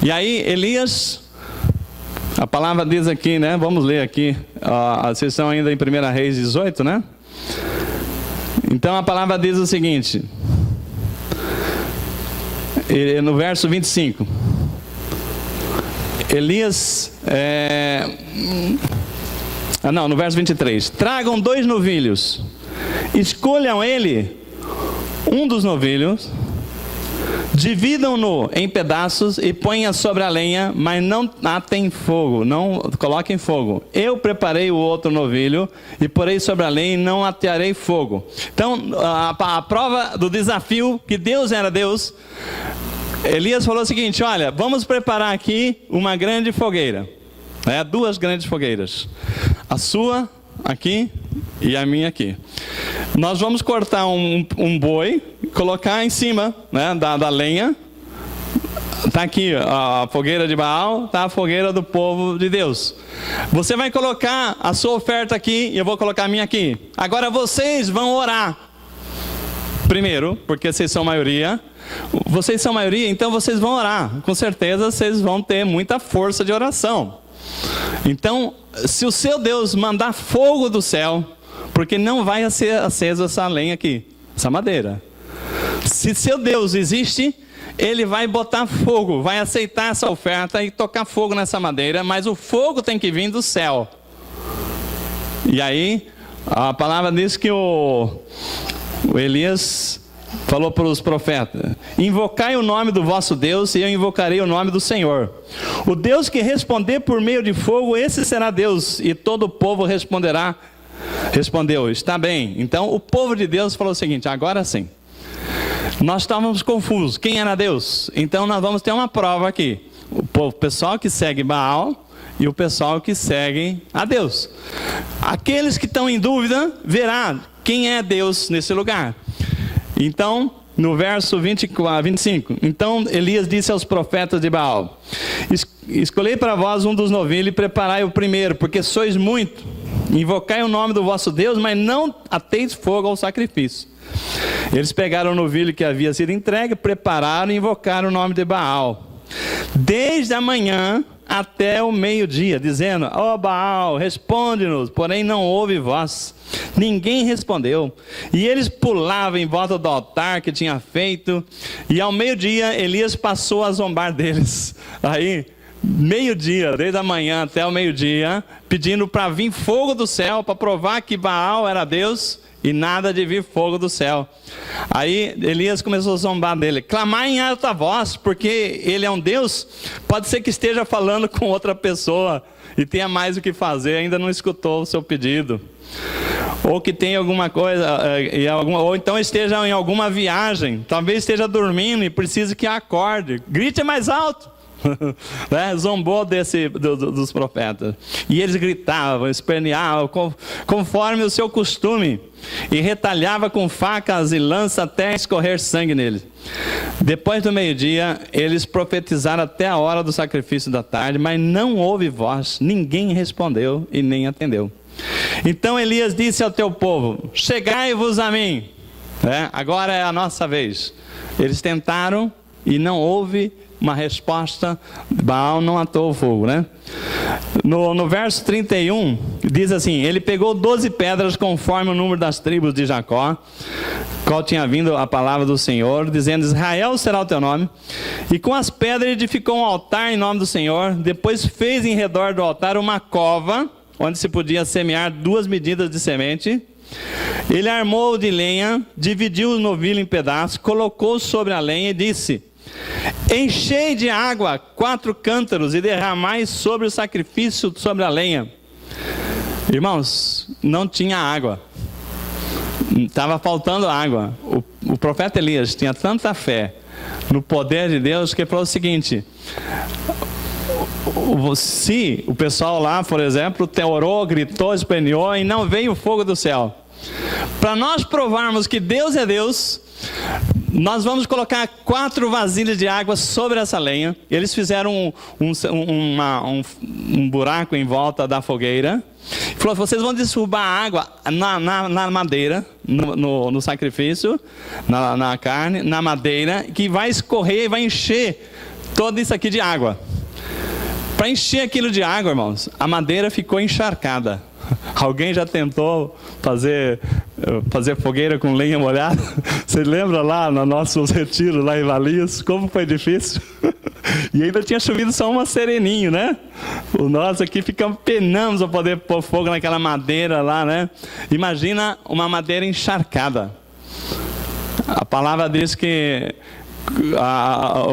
E aí Elias, a palavra diz aqui, né? Vamos ler aqui, vocês estão ainda em 1 Reis 18, né? Então a palavra diz o seguinte, no verso 25, Elias, no verso 23, tragam 2 novilhos, escolham ele um dos novilhos, Dividam-no em pedaços e ponha sobre a lenha, mas não atem fogo, não coloquem fogo. Eu preparei o outro novilho e porei sobre a lenha e não atearei fogo. Então, a prova do desafio que Deus era Deus, Elias falou o seguinte: olha, vamos preparar aqui uma grande fogueira. Duas grandes fogueiras. A sua aqui e a minha aqui. Nós vamos cortar um boi, colocar em cima, né, da lenha. Está aqui a fogueira de Baal, está a fogueira do povo de Deus. Você vai colocar a sua oferta aqui e eu vou colocar a minha aqui. Agora vocês vão orar. Primeiro, porque vocês são maioria. Vocês são maioria, então vocês vão orar. Com certeza vocês vão ter muita força de oração. Então, se o seu Deus mandar fogo do céu, porque não vai ser acesa essa lenha aqui, essa madeira. Se seu Deus existe, ele vai botar fogo, vai aceitar essa oferta e tocar fogo nessa madeira, mas o fogo tem que vir do céu. E aí, a palavra diz que o Elias falou para os profetas: invocai o nome do vosso Deus e eu invocarei o nome do Senhor. O Deus que responder por meio de fogo, esse será Deus. E todo o povo respondeu, está bem. Então o povo de Deus falou o seguinte: agora sim. Nós estávamos confusos, quem era Deus? Então nós vamos ter uma prova aqui. O pessoal que segue Baal e o pessoal que segue a Deus. Aqueles que estão em dúvida, verá quem é Deus nesse lugar. Então, no verso 25, então Elias disse aos profetas de Baal: escolhei para vós um dos novilhos e preparai o primeiro, porque sois muito. Invocai o nome do vosso Deus, mas não ateis fogo ao sacrifício. Eles pegaram o novilho que havia sido entregue, prepararam e invocaram o nome de Baal. Desde a manhã até o meio-dia, dizendo: ó Baal, responde-nos, porém não houve voz. Ninguém respondeu. E eles pulavam em volta do altar que tinha feito. E ao meio-dia, Elias passou a zombar deles. Aí, meio-dia, desde a manhã até o meio-dia, pedindo para vir fogo do céu, para provar que Baal era Deus. E nada de vir fogo do céu. Aí Elias começou a zombar dele: clamar em alta voz, porque ele é um Deus. Pode ser que esteja falando com outra pessoa e tenha mais o que fazer, ainda não escutou o seu pedido. Ou que tenha alguma coisa, ou então esteja em alguma viagem, talvez esteja dormindo e precise que acorde. Grite mais alto. Zombou dos profetas. E eles gritavam, esperneavam, conforme o seu costume, e retalhava com facas e lança até escorrer sangue neles. Depois do meio-dia, eles profetizaram até a hora do sacrifício da tarde, mas não houve voz, ninguém respondeu e nem atendeu. Então Elias disse ao teu povo: chegai-vos a mim. Agora é a nossa vez. Eles tentaram e não houve uma resposta. Baal não atou o fogo, né? No verso 31, diz assim: ele pegou 12 pedras conforme o número das tribos de Jacó, qual tinha vindo a palavra do Senhor, dizendo: Israel será o teu nome. E com as pedras edificou um altar em nome do Senhor. Depois fez em redor do altar uma cova, onde se podia semear 2 medidas de semente. Ele armou de lenha, dividiu o novilho em pedaços, colocou sobre a lenha e disse: enchei de água 4 cântaros e derramai sobre o sacrifício, sobre a lenha. Irmãos, não tinha água, estava faltando água. O profeta Elias tinha tanta fé no poder de Deus que ele falou o seguinte: se o pessoal lá, por exemplo, orou, gritou, esperneou e não veio o fogo do céu, para nós provarmos que Deus é Deus, nós vamos colocar 4 vasilhas de água sobre essa lenha. Eles fizeram um buraco em volta da fogueira. Falou: vocês vão derrubar a água na madeira, no sacrifício, na carne, na madeira, que vai escorrer e vai encher tudo isso aqui de água. Para encher aquilo de água, irmãos, a madeira ficou encharcada. Alguém já tentou fazer fogueira com lenha molhada? Você lembra lá no nosso retiro lá em Valias, como foi difícil? E ainda tinha chovido só uma sereninho, né? O nosso aqui penamos para poder pôr fogo naquela madeira lá, né? Imagina uma madeira encharcada. A palavra diz que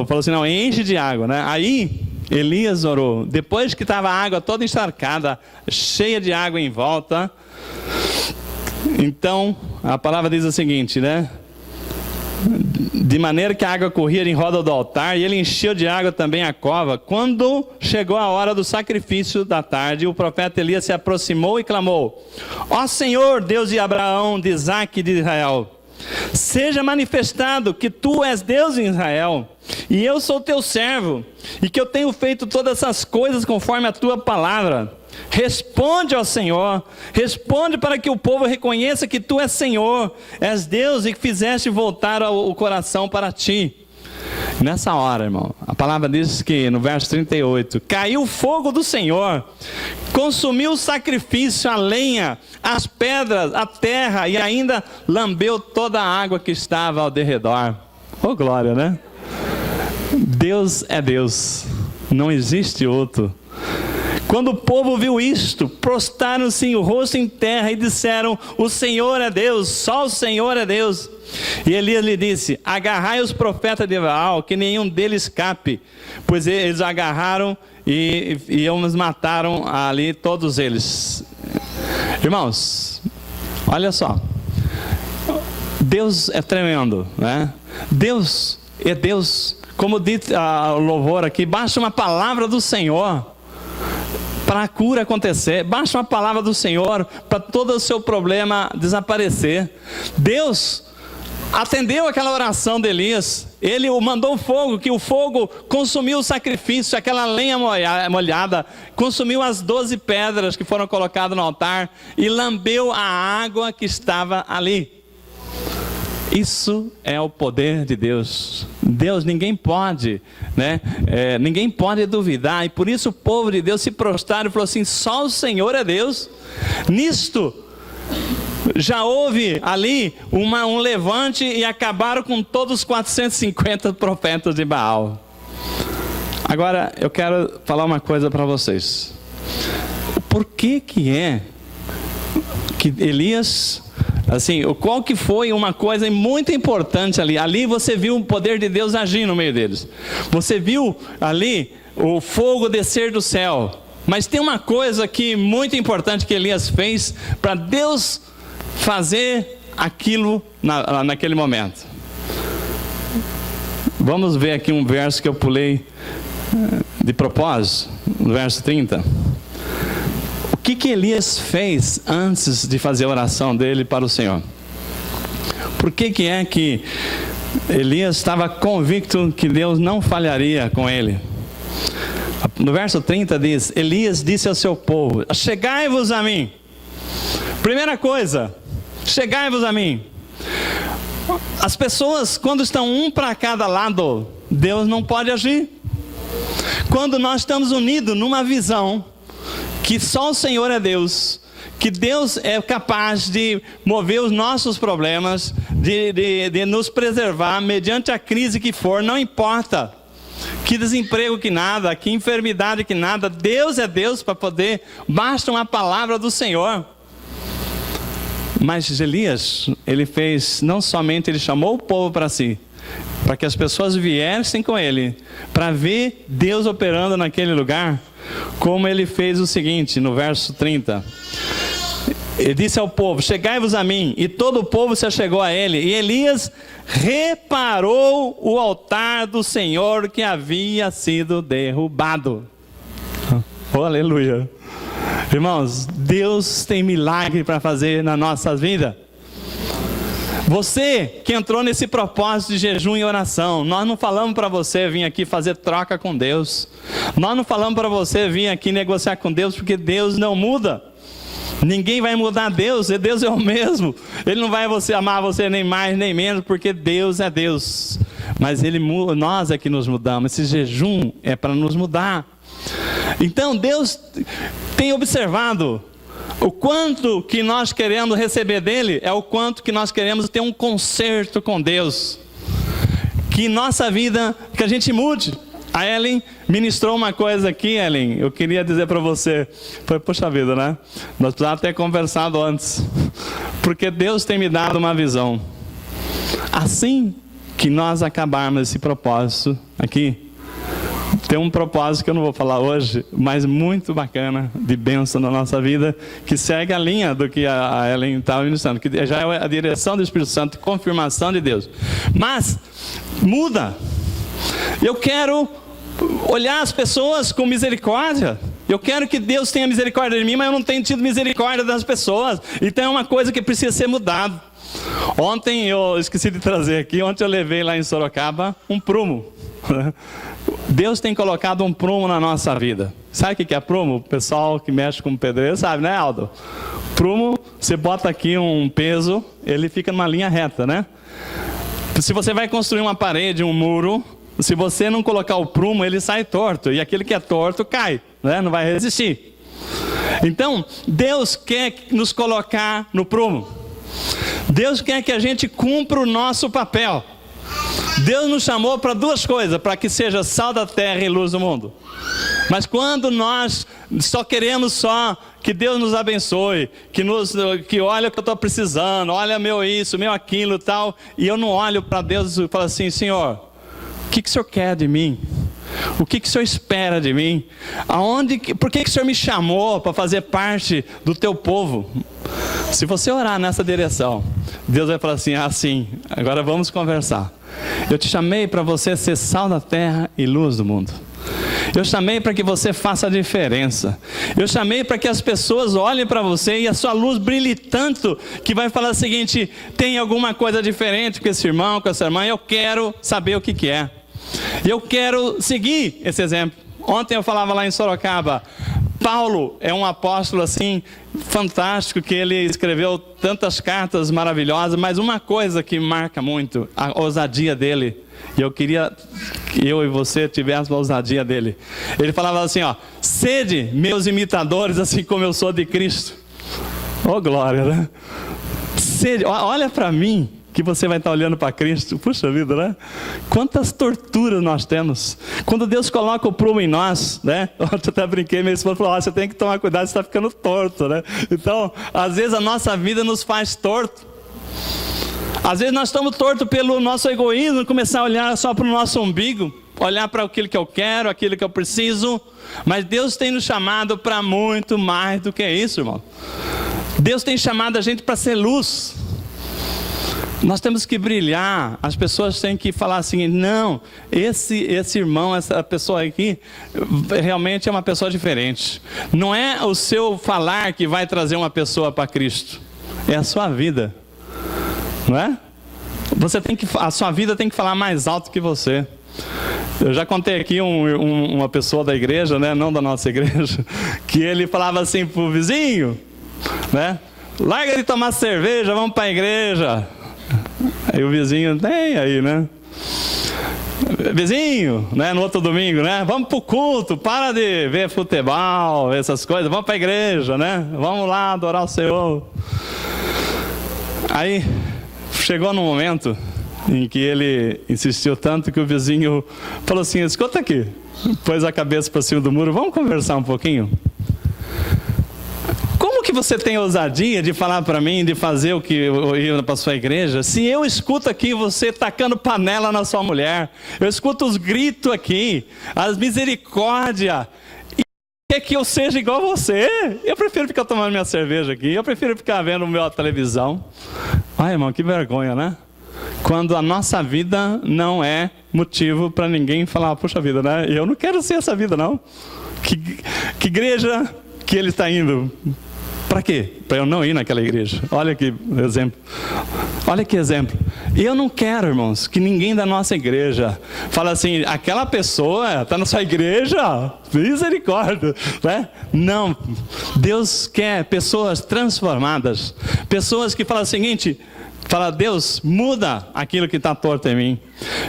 falou assim, não, enche de água, né? Aí Elias orou, depois que estava a água toda encharcada, cheia de água em volta. Então a palavra diz o seguinte, né? De maneira que a água corria em roda do altar, e ele encheu de água também a cova. Quando chegou a hora do sacrifício da tarde, o profeta Elias se aproximou e clamou: ó Senhor, Deus de Abraão, de Isaque e de Israel, seja manifestado que tu és Deus em Israel, e eu sou teu servo, e que eu tenho feito todas essas coisas conforme a tua palavra. Responde ao Senhor, responde para que o povo reconheça que tu és Senhor, és Deus, e que fizeste voltar o coração para ti. Nessa hora, irmão, a palavra diz que no verso 38, caiu o fogo do Senhor, consumiu o sacrifício, a lenha, as pedras, a terra, e ainda lambeu toda a água que estava ao derredor. Oh glória, né? Deus é Deus, não existe outro. Quando o povo viu isto, prostaram-se o rosto em terra e disseram: o Senhor é Deus, só o Senhor é Deus. E Elias lhe disse: agarrai os profetas de Baal, que nenhum deles escape. Pois eles agarraram e os mataram ali todos eles. Irmãos, olha só, Deus é tremendo, né? Deus é Deus. Como diz o louvor aqui, basta uma palavra do Senhor para a cura acontecer, basta uma palavra do Senhor para todo o seu problema desaparecer. Deus atendeu aquela oração de Elias, ele mandou o fogo, que o fogo consumiu o sacrifício, aquela lenha molhada, consumiu as 12 pedras que foram colocadas no altar e lambeu a água que estava ali. Isso é o poder de Deus. Deus, ninguém pode, né? Ninguém pode duvidar. E por isso o povo de Deus se prostraram e falou assim: só o Senhor é Deus. Nisto já houve ali um levante e acabaram com todos os 450 profetas de Baal. Agora eu quero falar uma coisa para vocês. Por que é que Elias, assim, qual que foi uma coisa muito importante ali? Ali você viu o poder de Deus agir no meio deles. Você viu ali o fogo descer do céu. Mas tem uma coisa aqui muito importante que Elias fez para Deus fazer aquilo naquele momento. Vamos ver aqui um verso que eu pulei de propósito, no verso 30. O que Elias fez antes de fazer a oração dele para o Senhor? Por que é que Elias estava convicto que Deus não falharia com ele? No verso 30 diz: Elias disse ao seu povo: chegai-vos a mim. Primeira coisa, chegai-vos a mim. As pessoas, quando estão um para cada lado, Deus não pode agir. Quando nós estamos unidos numa visão que só o Senhor é Deus, que Deus é capaz de mover os nossos problemas, de nos preservar mediante a crise que for, não importa que desemprego que nada, que enfermidade que nada, Deus é Deus para poder, basta uma palavra do Senhor. Mas Elias, ele fez, não somente ele chamou o povo para si, para que as pessoas viessem com ele, para ver Deus operando naquele lugar, como ele fez o seguinte, no verso 30, ele disse ao povo: chegai-vos a mim, e todo o povo se achegou a ele, e Elias reparou o altar do Senhor que havia sido derrubado. Oh, aleluia. Irmãos, Deus tem milagre para fazer na nossa vida. Você que entrou nesse propósito de jejum e oração, nós não falamos para você vir aqui fazer troca com Deus. Nós não falamos para você vir aqui negociar com Deus, porque Deus não muda. Ninguém vai mudar Deus, e Deus é o mesmo. Ele não vai amar você nem mais nem menos, porque Deus é Deus. Mas nós é que nos mudamos. Esse jejum é para nos mudar. Então Deus tem observado o quanto que nós queremos receber dele, é o quanto que nós queremos ter um concerto com Deus. Que nossa vida, que a gente mude. A Ellen ministrou uma coisa aqui, Ellen, eu queria dizer para você, foi, puxa vida, né? Nós precisávamos ter conversado antes, porque Deus tem me dado uma visão. Assim que nós acabarmos esse propósito aqui, tem um propósito que eu não vou falar hoje, mas muito bacana, de bênção na nossa vida, que segue a linha do que a Ellen estava ministrando, que já é a direção do Espírito Santo, confirmação de Deus. Mas muda. Eu quero olhar as pessoas com misericórdia. Eu quero que Deus tenha misericórdia de mim, mas eu não tenho tido misericórdia das pessoas. Então é uma coisa que precisa ser mudada. Ontem eu esqueci de trazer aqui, ontem eu levei lá em Sorocaba um prumo. Deus tem colocado um prumo na nossa vida. Sabe o que é prumo? O pessoal que mexe com pedreiro sabe, né, Aldo? Prumo, você bota aqui um peso, ele fica numa linha reta, né? Se você vai construir uma parede, um muro, se você não colocar o prumo, ele sai torto. E aquele que é torto cai, né? Não vai resistir. Então, Deus quer nos colocar no prumo. Deus quer que a gente cumpra o nosso papel. Deus nos chamou para duas coisas, para que seja sal da terra e luz do mundo. Mas quando nós só queremos que Deus nos abençoe, que olha o que eu estou precisando, olha meu isso, meu aquilo e tal, e eu não olho para Deus e falo assim, Senhor, o que o Senhor quer de mim? O que o Senhor espera de mim? Por que o Senhor me chamou para fazer parte do teu povo? Se você orar nessa direção, Deus vai falar assim, sim, agora vamos conversar. Eu te chamei para você ser sal da terra e luz do mundo. Eu chamei para que você faça a diferença. Eu chamei para que as pessoas olhem para você e a sua luz brilhe tanto que vai falar o seguinte, tem alguma coisa diferente com esse irmão, com essa irmã, eu quero saber o que é. Eu quero seguir esse exemplo. Ontem eu falava lá em Sorocaba, Paulo é um apóstolo assim, fantástico, que ele escreveu tantas cartas maravilhosas, mas uma coisa que marca muito, a ousadia dele, e eu queria que eu e você tivéssemos a ousadia dele. Ele falava assim, sede meus imitadores, assim como eu sou de Cristo. Oh glória, né? Sede, olha para mim, que você vai estar olhando para Cristo. Puxa vida, né? Quantas torturas nós temos. Quando Deus coloca o prumo em nós, né? Eu até brinquei, meu esposo falou, você tem que tomar cuidado, você está ficando torto, né? Então, às vezes a nossa vida nos faz torto. Às vezes nós estamos tortos pelo nosso egoísmo, começar a olhar só para o nosso umbigo, olhar para aquilo que eu quero, aquilo que eu preciso. Mas Deus tem nos chamado para muito mais do que isso, irmão. Deus tem chamado a gente para ser luz. Nós temos que brilhar, as pessoas têm que falar assim, não, esse irmão, essa pessoa aqui, realmente é uma pessoa diferente. Não é o seu falar que vai trazer uma pessoa para Cristo, é a sua vida, não é? A sua vida tem que falar mais alto que você. Eu já contei aqui uma pessoa da igreja, né, não da nossa igreja, que ele falava assim para o vizinho, né, larga de tomar cerveja, vamos para a igreja. Aí o vizinho, tem aí, né? Vizinho, né? No outro domingo, né? Vamos pro culto, para de ver futebol, essas coisas, vamos para a igreja, né? Vamos lá adorar o Senhor. Aí chegou num momento em que ele insistiu tanto que o vizinho falou assim, escuta aqui, pôs a cabeça para cima do muro, vamos conversar um pouquinho? Como que você tem ousadia de falar para mim, de fazer o que eu ir para a sua igreja, se eu escuto aqui você tacando panela na sua mulher, eu escuto os gritos aqui, as misericórdias, e quer que eu seja igual a você? Eu prefiro ficar tomando minha cerveja aqui, eu prefiro ficar vendo minha televisão. Ai, irmão, que vergonha, né? Quando a nossa vida não é motivo para ninguém falar, puxa vida, né? Eu não quero ser essa vida, não. Que igreja que ele está indo? Para quê? Para eu não ir naquela igreja. Olha que exemplo. Olha que exemplo. E eu não quero, irmãos, que ninguém da nossa igreja fale assim, aquela pessoa está na sua igreja, misericórdia, né? Não. Deus quer pessoas transformadas. Pessoas que falam o seguinte, fala, Deus, muda aquilo que está torto em mim.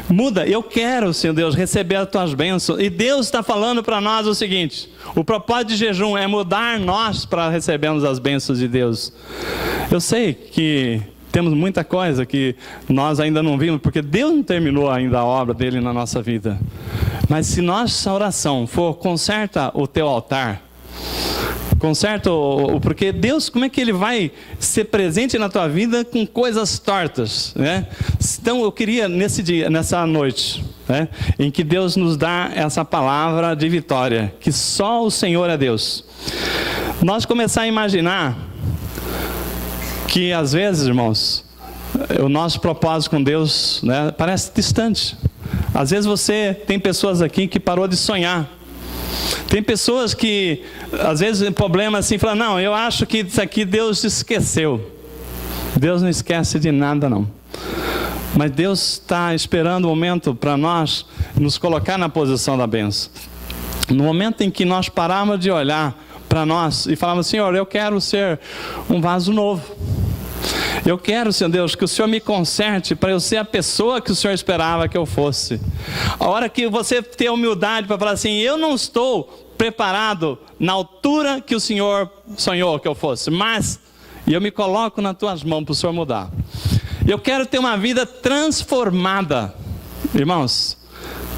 Muda, eu quero, Senhor Deus, receber as tuas bênçãos. E Deus está falando para nós o seguinte, o propósito de jejum é mudar nós para recebermos as bênçãos de Deus. Eu sei que temos muita coisa que nós ainda não vimos, porque Deus não terminou ainda a obra dele na nossa vida. Mas se nossa oração for, conserta o teu altar, Conserta, porque Deus, como é que Ele vai ser presente na tua vida com coisas tortas, né? Então eu queria nessa noite, né, em que Deus nos dá essa palavra de vitória, que só o Senhor é Deus, nós começar a imaginar que às vezes, irmãos, o nosso propósito com Deus, né, parece distante. Às vezes você tem pessoas aqui que parou de sonhar. Tem pessoas que, às vezes, problema assim, falam, não, eu acho que isso aqui Deus esqueceu. Deus não esquece de nada, não. Mas Deus está esperando o momento para nós nos colocar na posição da bênção. No momento em que nós pararmos de olhar para nós e falarmos, Senhor, eu quero ser um vaso novo. Eu quero, Senhor Deus, que o Senhor me conserte para eu ser a pessoa que o Senhor esperava que eu fosse. A hora que você ter humildade para falar assim, eu não estou preparado na altura que o Senhor sonhou que eu fosse, mas eu me coloco nas tuas mãos para o Senhor mudar. Eu quero ter uma vida transformada. Irmãos,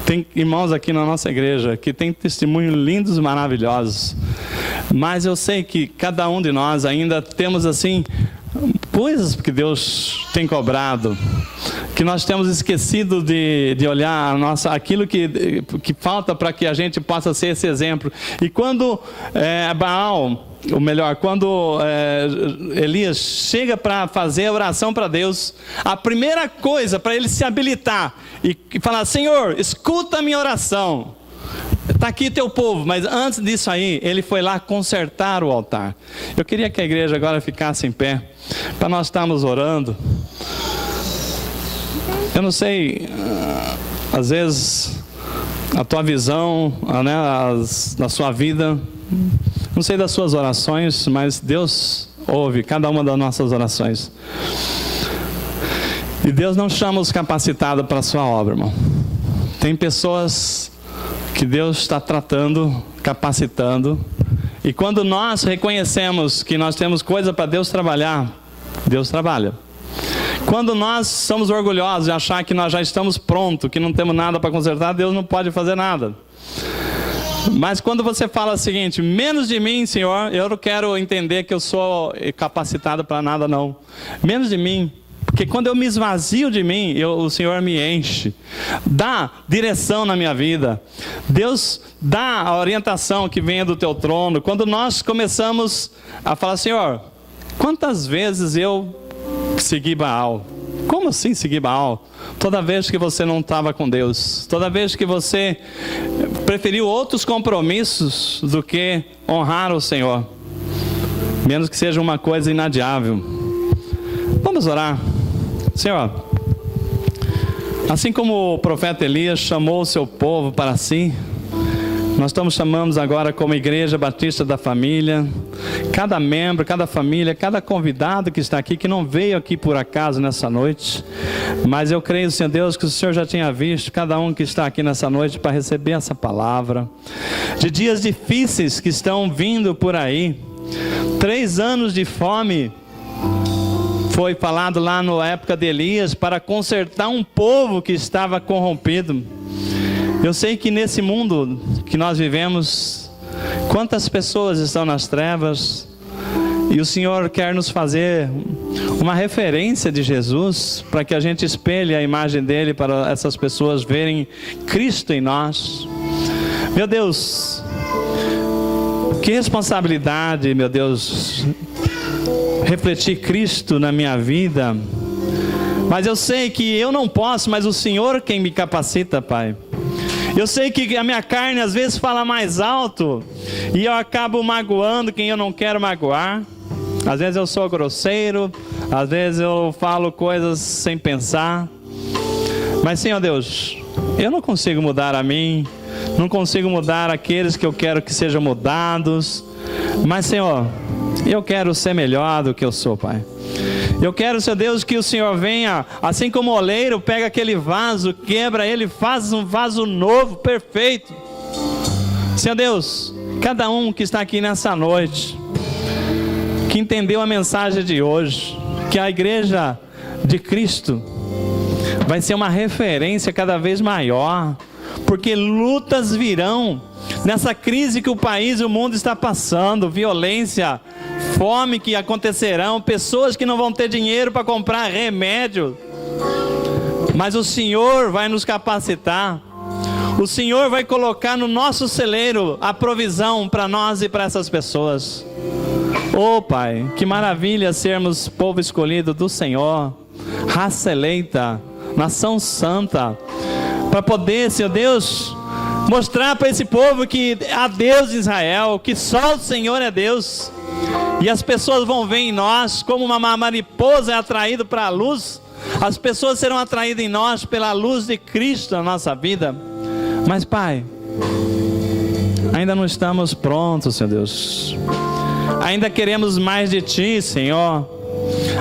tem irmãos aqui na nossa igreja que tem testemunhos lindos e maravilhosos, mas eu sei que cada um de nós ainda temos assim coisas que Deus tem cobrado, que nós temos esquecido de olhar aquilo que falta para que a gente possa ser esse exemplo. E quando quando Elias chega para fazer a oração para Deus, a primeira coisa para ele se habilitar e falar, Senhor, escuta a minha oração, está aqui teu povo, mas antes disso aí, ele foi lá consertar o altar. Eu queria que a igreja agora ficasse em pé, para nós estarmos orando. Eu não sei, às vezes, a tua visão, né, na sua vida, não sei das suas orações, mas Deus ouve cada uma das nossas orações. E Deus não chama os capacitados para a sua obra, irmão. Tem pessoas que Deus está tratando, capacitando, e quando nós reconhecemos que nós temos coisa para Deus trabalhar, Deus trabalha. Quando nós somos orgulhosos de achar que nós já estamos prontos, que não temos nada para consertar, Deus não pode fazer nada. Mas quando você fala o seguinte, menos de mim, Senhor, eu não quero entender que eu sou capacitado para nada, não. Menos de mim. Porque quando eu me esvazio de mim, o Senhor me enche, dá direção na minha vida. Deus dá a orientação que venha do teu trono. Quando nós começamos a falar, Senhor, quantas vezes eu segui Baal? Como assim seguir Baal? Toda vez que você não estava com Deus, toda vez que você preferiu outros compromissos do que honrar o Senhor, menos que seja uma coisa inadiável. Vamos orar. Senhor, assim como o profeta Elias chamou o seu povo para si, nós estamos chamando agora como Igreja Batista da Família, cada membro, cada família, cada convidado que está aqui, que não veio aqui por acaso nessa noite, mas eu creio, Senhor Deus, que o Senhor já tinha visto cada um que está aqui nessa noite para receber essa palavra, de dias difíceis que estão vindo por aí. 3 anos de fome foi falado lá na época de Elias para consertar um povo que estava corrompido. Eu sei que nesse mundo que nós vivemos, quantas pessoas estão nas trevas, e o Senhor quer nos fazer uma referência de Jesus, para que a gente espelhe a imagem dele, para essas pessoas verem Cristo em nós. Meu Deus, que responsabilidade, meu Deus, refletir Cristo na minha vida. Mas eu sei que eu não posso, mas o Senhor quem me capacita, Pai. Eu sei que a minha carne às vezes fala mais alto, e eu acabo magoando quem eu não quero magoar. Às vezes eu sou grosseiro, às vezes eu falo coisas sem pensar. Mas Senhor Deus, eu não consigo mudar a mim, não consigo mudar aqueles que eu quero que sejam mudados. Mas Senhor, eu quero ser melhor do que eu sou, Pai. Eu quero, Senhor Deus, que o Senhor venha, assim como o oleiro pega aquele vaso, quebra ele, faz um vaso novo, perfeito. Senhor Deus, cada um que está aqui nessa noite, que entendeu a mensagem de hoje, que a igreja de Cristo vai ser uma referência cada vez maior, porque lutas virão, nessa crise que o país e o mundo está passando, violência, fome que acontecerão, pessoas que não vão ter dinheiro para comprar remédio, mas o Senhor vai nos capacitar, o Senhor vai colocar no nosso celeiro a provisão para nós e para essas pessoas. Oh Pai, que maravilha sermos povo escolhido do Senhor, raça eleita, nação santa, para poder, Senhor Deus, mostrar para esse povo que há Deus em Israel, que só o Senhor é Deus, e as pessoas vão ver em nós, como uma mariposa é atraída para a luz, as pessoas serão atraídas em nós pela luz de Cristo na nossa vida. Mas Pai, ainda não estamos prontos, Senhor Deus, ainda queremos mais de Ti, Senhor,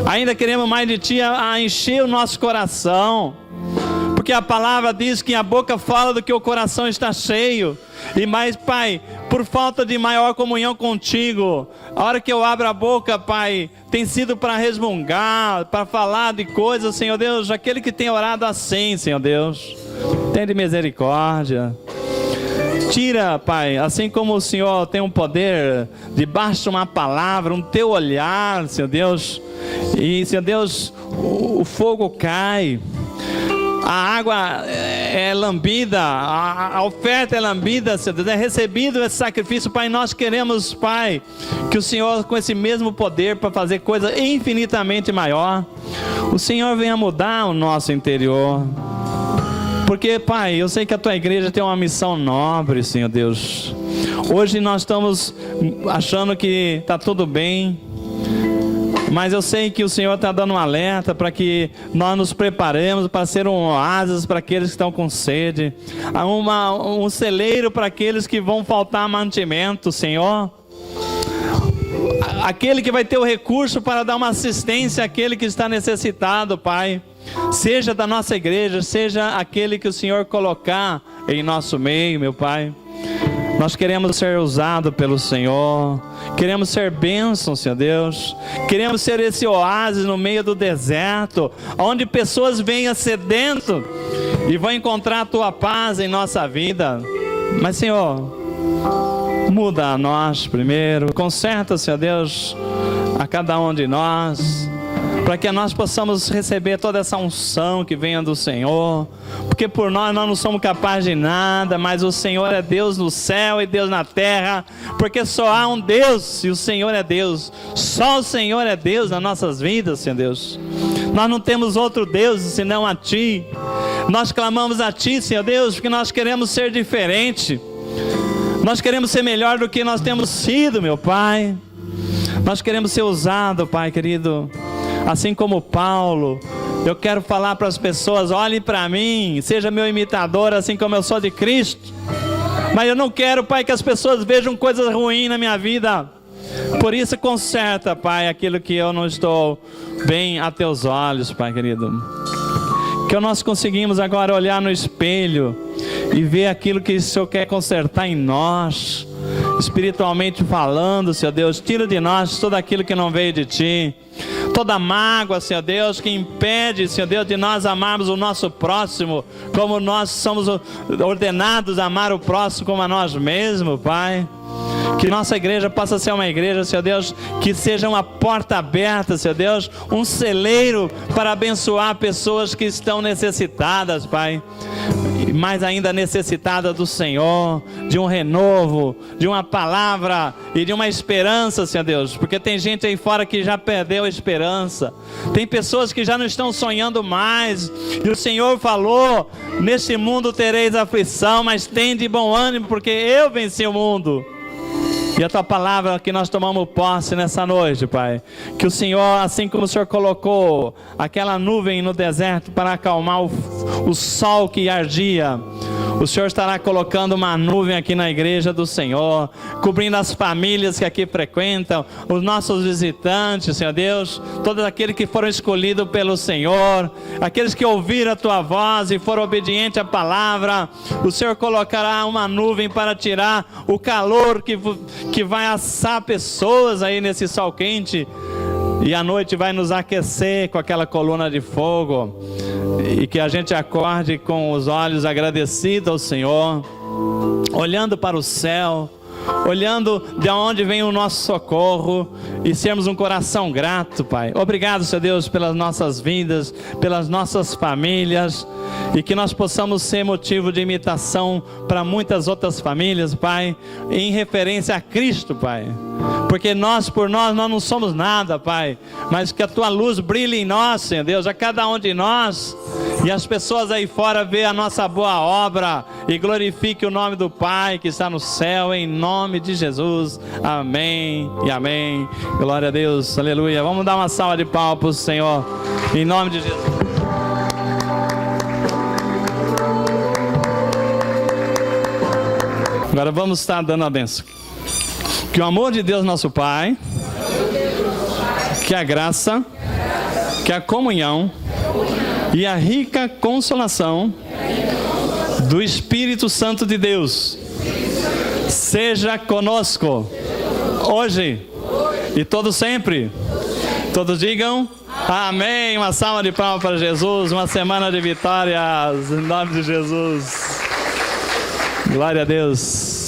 ainda queremos mais de Ti a encher o nosso coração, porque a palavra diz que a boca fala do que o coração está cheio, e mais, Pai, por falta de maior comunhão contigo, a hora que eu abro a boca, Pai, tem sido para resmungar, para falar de coisas, Senhor Deus, aquele que tem orado assim, Senhor Deus, tem de misericórdia. Tira, Pai, assim como o Senhor tem um poder debaixo de uma palavra, um teu olhar, Senhor Deus, e Senhor Deus, o fogo cai, a água é lambida, a oferta é lambida, Senhor Deus, é recebido esse sacrifício, Pai. Nós queremos, Pai, que o Senhor, com esse mesmo poder para fazer coisa infinitamente maior, o Senhor venha mudar o nosso interior. Porque, Pai, eu sei que a Tua igreja tem uma missão nobre, Senhor Deus. Hoje nós estamos achando que está tudo bem, mas eu sei que o Senhor está dando um alerta para que nós nos preparemos para ser um oásis para aqueles que estão com sede, um celeiro para aqueles que vão faltar mantimento, Senhor. Aquele que vai ter o recurso para dar uma assistência àquele que está necessitado, Pai. Seja da nossa igreja, seja aquele que o Senhor colocar em nosso meio, meu Pai. Nós queremos ser usados pelo Senhor, queremos ser bênçãos, Senhor Deus, queremos ser esse oásis no meio do deserto, onde pessoas venham sedento e vão encontrar a Tua paz em nossa vida. Mas, Senhor, muda a nós primeiro, conserta, Senhor Deus, a cada um de nós, para que nós possamos receber toda essa unção que venha do Senhor, porque por nós não somos capazes de nada, mas o Senhor é Deus no céu e Deus na terra, porque só há um Deus e o Senhor é Deus, só o Senhor é Deus nas nossas vidas, Senhor Deus. Nós não temos outro Deus senão a Ti. Nós clamamos a Ti, Senhor Deus, porque nós queremos ser diferente, nós queremos ser melhor do que nós temos sido, meu Pai. Nós queremos ser usados, Pai querido, assim como Paulo. Eu quero falar para as pessoas: olhem para mim, seja meu imitador, assim como eu sou de Cristo. Mas eu não quero, Pai, que as pessoas vejam coisas ruins na minha vida. Por isso, conserta, Pai, aquilo que eu não estou bem a Teus olhos, Pai querido. Que nós conseguimos agora olhar no espelho e ver aquilo que o Senhor quer consertar em nós, espiritualmente falando, Senhor Deus. Tira de nós tudo aquilo que não veio de Ti, toda mágoa, Senhor Deus, que impede, Senhor Deus, de nós amarmos o nosso próximo, como nós somos ordenados a amar o próximo como a nós mesmos, Pai. Que nossa igreja possa ser uma igreja, Senhor Deus, que seja uma porta aberta, Senhor Deus, um celeiro para abençoar pessoas que estão necessitadas, Pai, mais ainda necessitada do Senhor, de um renovo, de uma palavra e de uma esperança, Senhor Deus, porque tem gente aí fora que já perdeu a esperança, tem pessoas que já não estão sonhando mais, e o Senhor falou: neste mundo tereis aflição, mas tende bom ânimo, porque eu venci o mundo. E a Tua palavra que nós tomamos posse nessa noite, Pai, que o Senhor, assim como o Senhor colocou aquela nuvem no deserto para acalmar o sol que ardia, o Senhor estará colocando uma nuvem aqui na igreja do Senhor, cobrindo as famílias que aqui frequentam, os nossos visitantes, Senhor Deus, todos aqueles que foram escolhidos pelo Senhor, aqueles que ouviram a Tua voz e foram obedientes à palavra. O Senhor colocará uma nuvem para tirar o calor que vai assar pessoas aí nesse sol quente, e à noite vai nos aquecer com aquela coluna de fogo, e que a gente acorde com os olhos agradecidos ao Senhor. olhando para o céu, olhando de onde vem o nosso socorro e sermos um coração grato, Pai. Obrigado, Senhor Deus, pelas nossas vidas, pelas nossas famílias, e que nós possamos ser motivo de imitação para muitas outras famílias, Pai, em referência a Cristo, Pai. Porque nós não somos nada, Pai, mas que a Tua luz brilhe em nós, Senhor Deus, a cada um de nós, e as pessoas aí fora vejam a nossa boa obra e glorifique o nome do Pai que está no céu, em nome de Jesus. Amém e amém. Glória a Deus, aleluia. Vamos dar uma salva de palmas para o Senhor, em nome de Jesus. Agora vamos estar dando a bênção. Que o amor de Deus nosso Pai, que a graça, que a comunhão e a rica consolação do Espírito Santo de Deus seja conosco hoje e todo sempre. Todos digam amém. Uma salva de palmas para Jesus. Uma semana de vitórias em nome de Jesus. Glória a Deus.